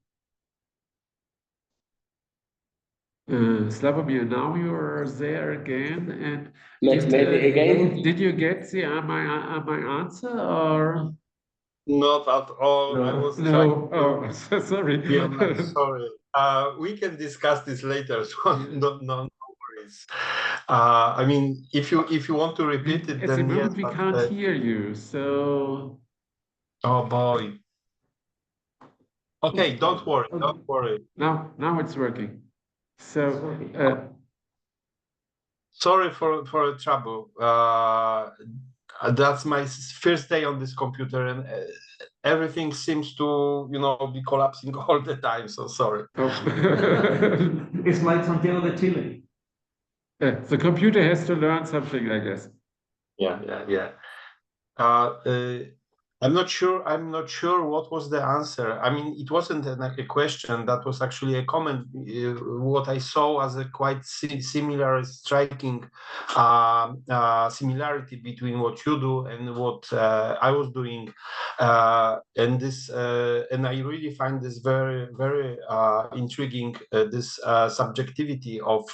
Slavomir, now you're there again, and Maybe again. did you get my answer or? Not at all. I was trying No, to oh, so sorry. be on my sorry. We can discuss this later, so no worries. I mean, if you want to repeat it, At the then yes. moment we can't hear you, so. Oh boy. Okay, don't worry, don't worry. Now it's working. So sorry for the trouble. That's my first day on this computer, and everything seems to, be collapsing all the time. So sorry. It's like Santiago de Chile. The computer has to learn something, I guess. Yeah. I'm not sure what was the answer. I mean, it wasn't a question. That was actually a comment. What I saw as a quite similar, striking similarity between what you do and what I was doing, and I really find this very, very intriguing. This subjectivity of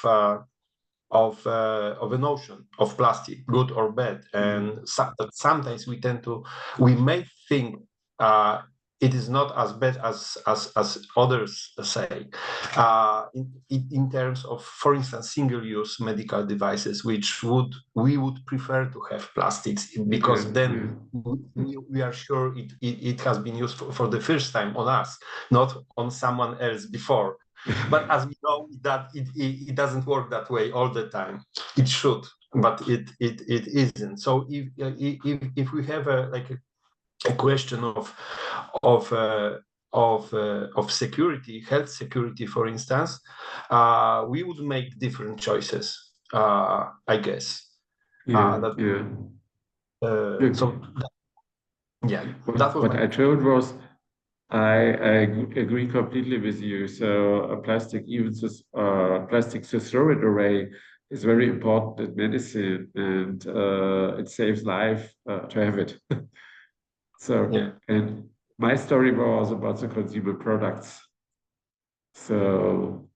a notion of plastic, good or bad, and sometimes we may think it is not as bad as others say, in terms of, for instance, single-use medical devices, which we would prefer to have plastics, because then we are sure it has been used for the first time on us, not on someone else before. But as we know, that it doesn't work that way all the time. It should, but it isn't. So if we have a question of security, health security, for instance, we would make different choices, I guess. So that was what I told was, I agree completely with you. So plastic, even plastic to throw it away, is very important in medicine, and it saves life to have it. And my story was about the consumer products. So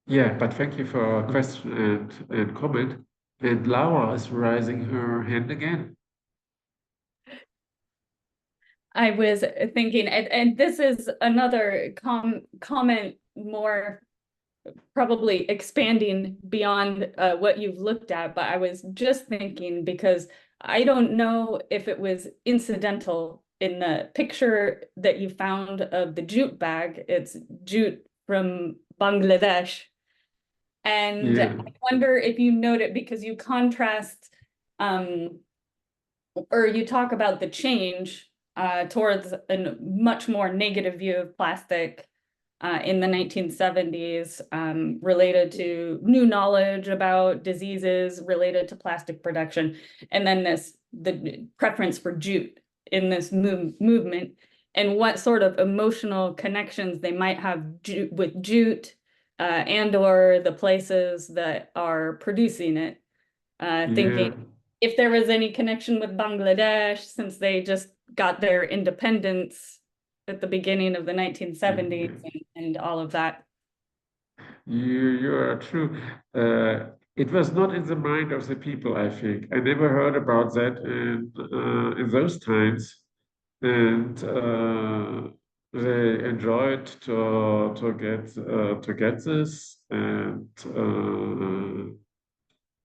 yeah, but thank you for a question and comment. And Laura is raising her hand again. I was thinking, and this is another comment, more probably expanding beyond what you've looked at, but I was just thinking, because I don't know if it was incidental in the picture that you found of the jute bag. It's jute from Bangladesh. And I wonder if you note it, because you contrast, or you talk about the change towards a much more negative view of plastic in the 1970s, related to new knowledge about diseases related to plastic production, and then the preference for jute in this movement, and what sort of emotional connections they might have with jute and or the places that are producing it. Thinking if there was any connection with Bangladesh, since they just got their independence at the beginning of the 1970s and all of that. You are true. It was not in the mind of the people, I think. I never heard about that in those times, and they enjoyed to get this, and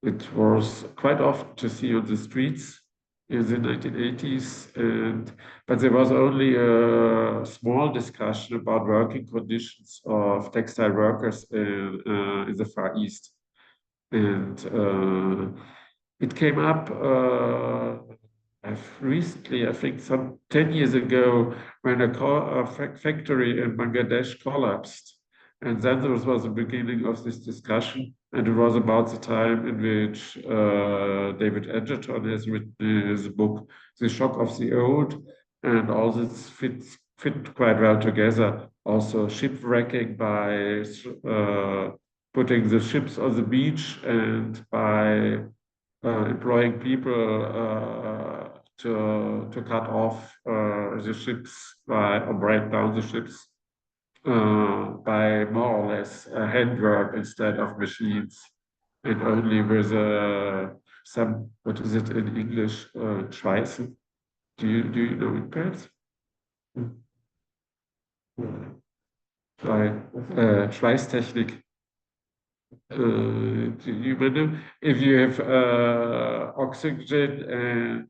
it was quite often to see on the streets in the 1980s, but there was only a small discussion about working conditions of textile workers in the Far East. And it came up recently, I think some 10 years ago, when a factory in Bangladesh collapsed. And then there was the beginning of this discussion, and it was about the time in which David Edgerton has written his book, The Shock of the Old, and all this fit quite well together. Also shipwrecking by putting the ships on the beach and by employing people to cut off the ships or break down the ships by more or less handwork instead of machines, and only with some, what is it in English, Schweißen? Do you know it perhaps? By Schweißtechnik. Do you remember if you have oxygen and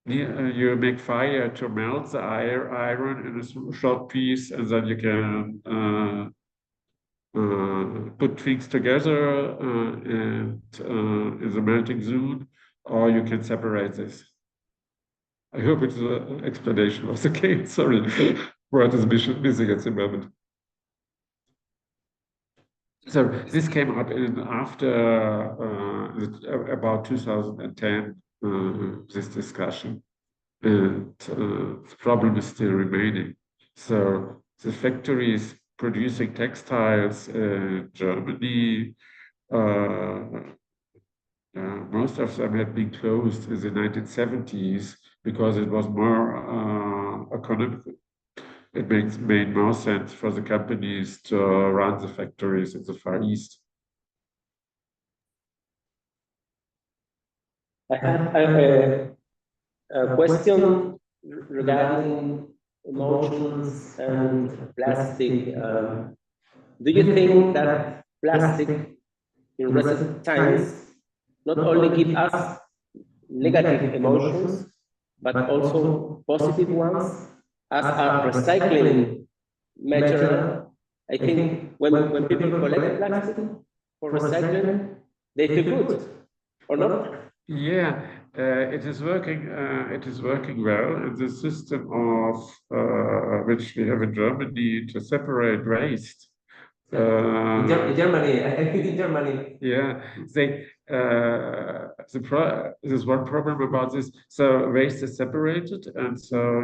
you make fire to melt the iron in a short piece, and then you can put things together and in the melting zone, or you can separate this. I hope it's an explanation of the case. Sorry, word is missing at the moment. So this came up in after about 2010, this discussion, and the problem is still remaining. So the factories producing textiles in Germany, most of them had been closed in the 1970s because it was more economical. It made more sense for the companies to run the factories in the Far East. I have a question regarding emotions and plastic. Do you think that plastic in recent times not only give us negative emotions, but also positive ones, as a recycling material? I think when people collect plastic for recycling, they feel good, or not? Yeah, it is working. It is working well. And the system of which we have in Germany to separate waste. In Germany, I think in Germany. Yeah, there's one problem about this. So waste is separated, and so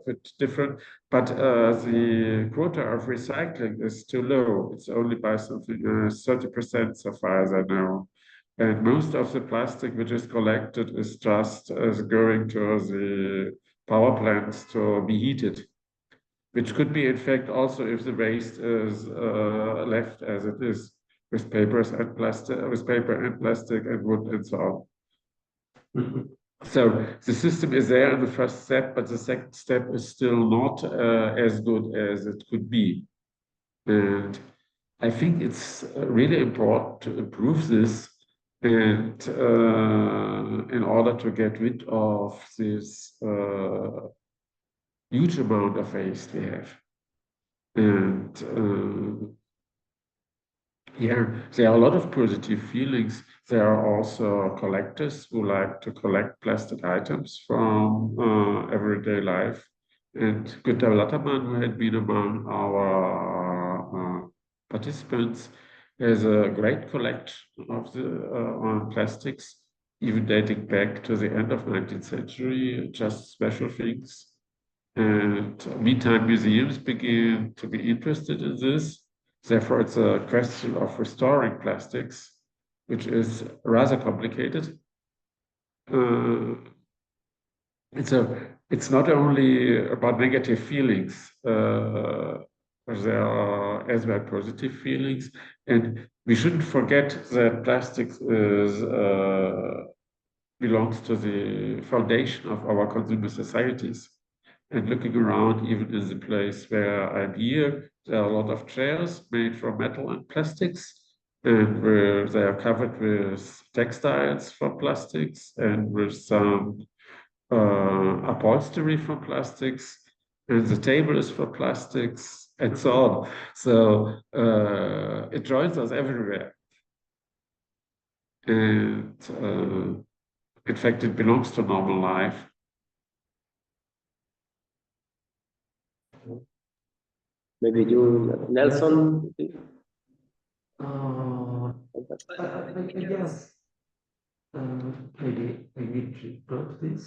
it's different. But the quota of recycling is too low. It's only by something 30% so far as I know. And most of the plastic which is collected is just going to the power plants to be heated, which could be, in fact, also if the waste is left as it is, with paper and plastic and wood and so on. So the system is there in the first step, but the second step is still not as good as it could be. And I think it's really important to improve this, and in order to get rid of this huge amount of waste we have. And yeah, there are a lot of positive feelings. There are also collectors who like to collect plastic items from everyday life. And Günter Lattermann, who had been among our participants, has a great collection of on plastics, even dating back to the end of 19th century, just special things. And meantime, museums begin to be interested in this. Therefore, it's a question of restoring plastics, which is rather complicated. And so it's not only about negative feelings, there are as well positive feelings. And we shouldn't forget that plastics belongs to the foundation of our consumer societies. And looking around, even in the place where I'm here, there are a lot of chairs made from metal and plastics, and where they are covered with textiles from plastics and with some upholstery from plastics, and the table is from plastics, and so on. So it joins us everywhere. And in fact, it belongs to normal life. Maybe you, Nelson. I guess maybe I need to put this.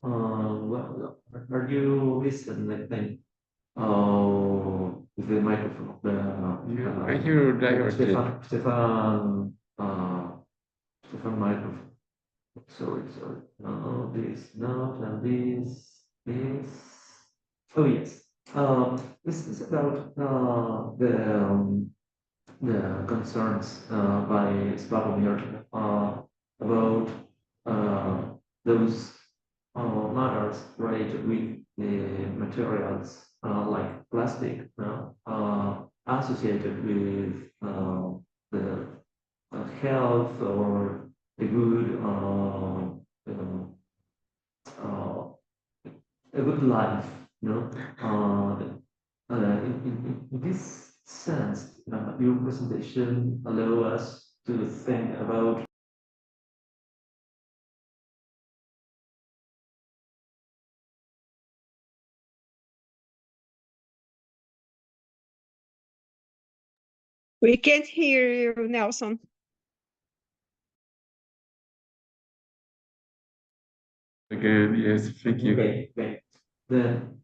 Well, are you listening? I think. The microphone. I hear you directly. Stefan microphone. Sorry. No, this not, and this. Oh yes. This is about the concerns by Slavomir about those matters related with the materials like plastic, associated with the health or the good a good life, in this sense, your presentation allow us to think about We can't hear you, Nelson. Again, yes, thank you. Okay. Then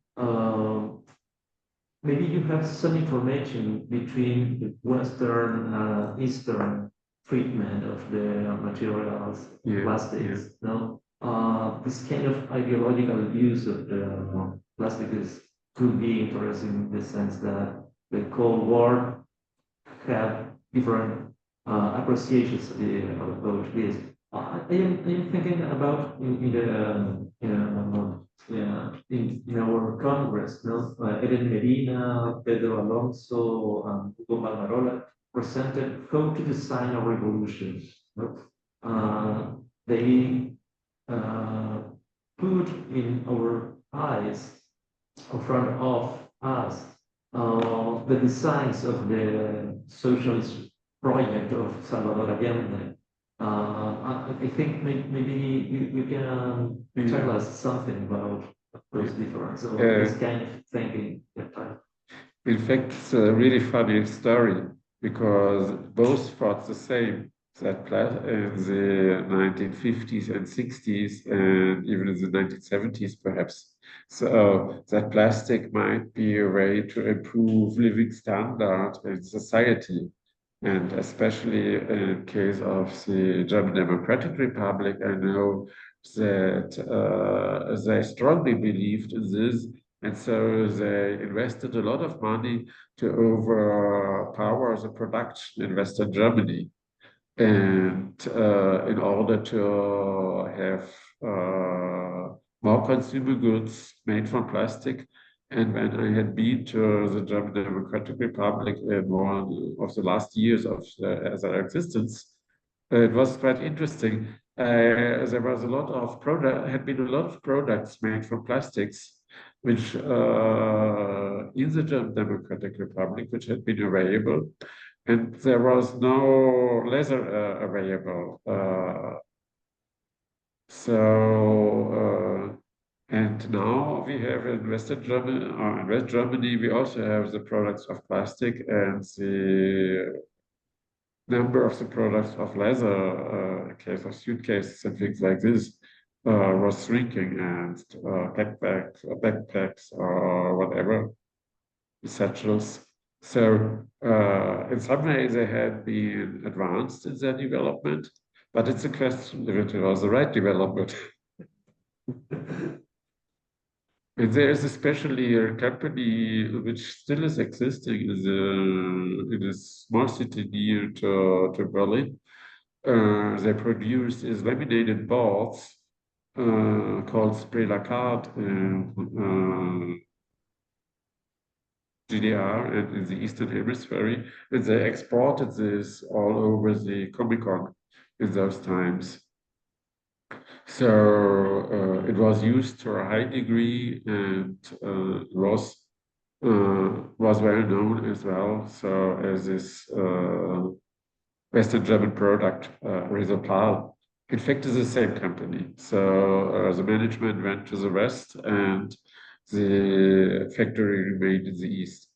maybe you have some information between the Western and Eastern treatment of the materials, plastics. No, this kind of ideological use of the plastics could be interesting in the sense that the Cold War have different appreciations about this. I am thinking about in our Congress, Eden Medina, Pedro Alonso, and Hugo Balmarola presented how to design a revolution. They put in our eyes, in front of us, the designs of the socialist project of Salvador Allende. I think maybe you can tell us something about those differences, or this kind of thinking. In fact, it's a really funny story because both thought the same, that in the 1950s and 60s and even in the 1970s perhaps. So that plastic might be a way to improve living standard in society. And especially in case of the German Democratic Republic, I know that they strongly believed in this, and so they invested a lot of money to overpower the production in Western Germany, and in order to have more consumer goods made from plastic. And when I had been to the German Democratic Republic in one of the last years of their existence, it was quite interesting. There was a lot of had been a lot of products made from plastics, which in the German Democratic Republic, which had been available, and there was no leather available. And now we have in Western Germany, or in West Germany, we also have the products of plastic, and the number of the products of leather, in case of suitcases and things like this, was shrinking, and backpacks or whatever, essentials. So in some ways they had been advanced in their development, but it's a question if it was the right development. And there is especially a company which still is existing in a small city near to Berlin. They produce is laminated boards called Spray Lacard in GDR and in the Eastern Hemisphere. And they exported this all over the Comic-Con in those times. So it was used to a high degree, and was well known as well. So as this Western German product, Resopal, in fact, is the same company. So the management went to the west, and the factory remained in the east.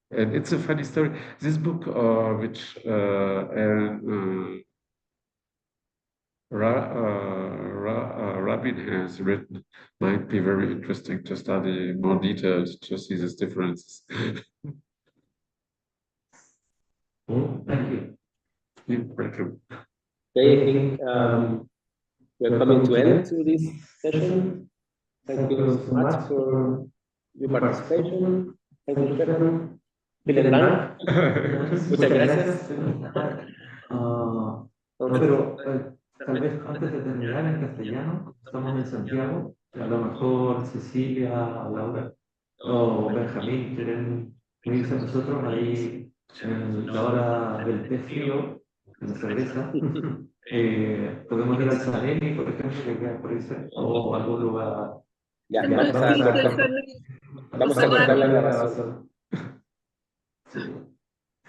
And it's a funny story. This book, which Rabin has written, might be very interesting to study more detailed to see these differences. Thank you. You're welcome. Okay, I think we're coming to end to this session. Thank you so much for your participation. Thank you, Stefan. Vielen Dank. Muchas gracias. No, pero tal vez antes de terminar en castellano, estamos en Santiago, a lo mejor Cecilia, Laura o Benjamín quieren unirse a nosotros ahí en la hora del té frío, en la cerveza. Podemos ir al Sareni, por ejemplo, que queda por ahí cerca, o algún lugar. Ya, No vamos a existe el cortar, Sareni. vamos a cortar la grabación. Sí.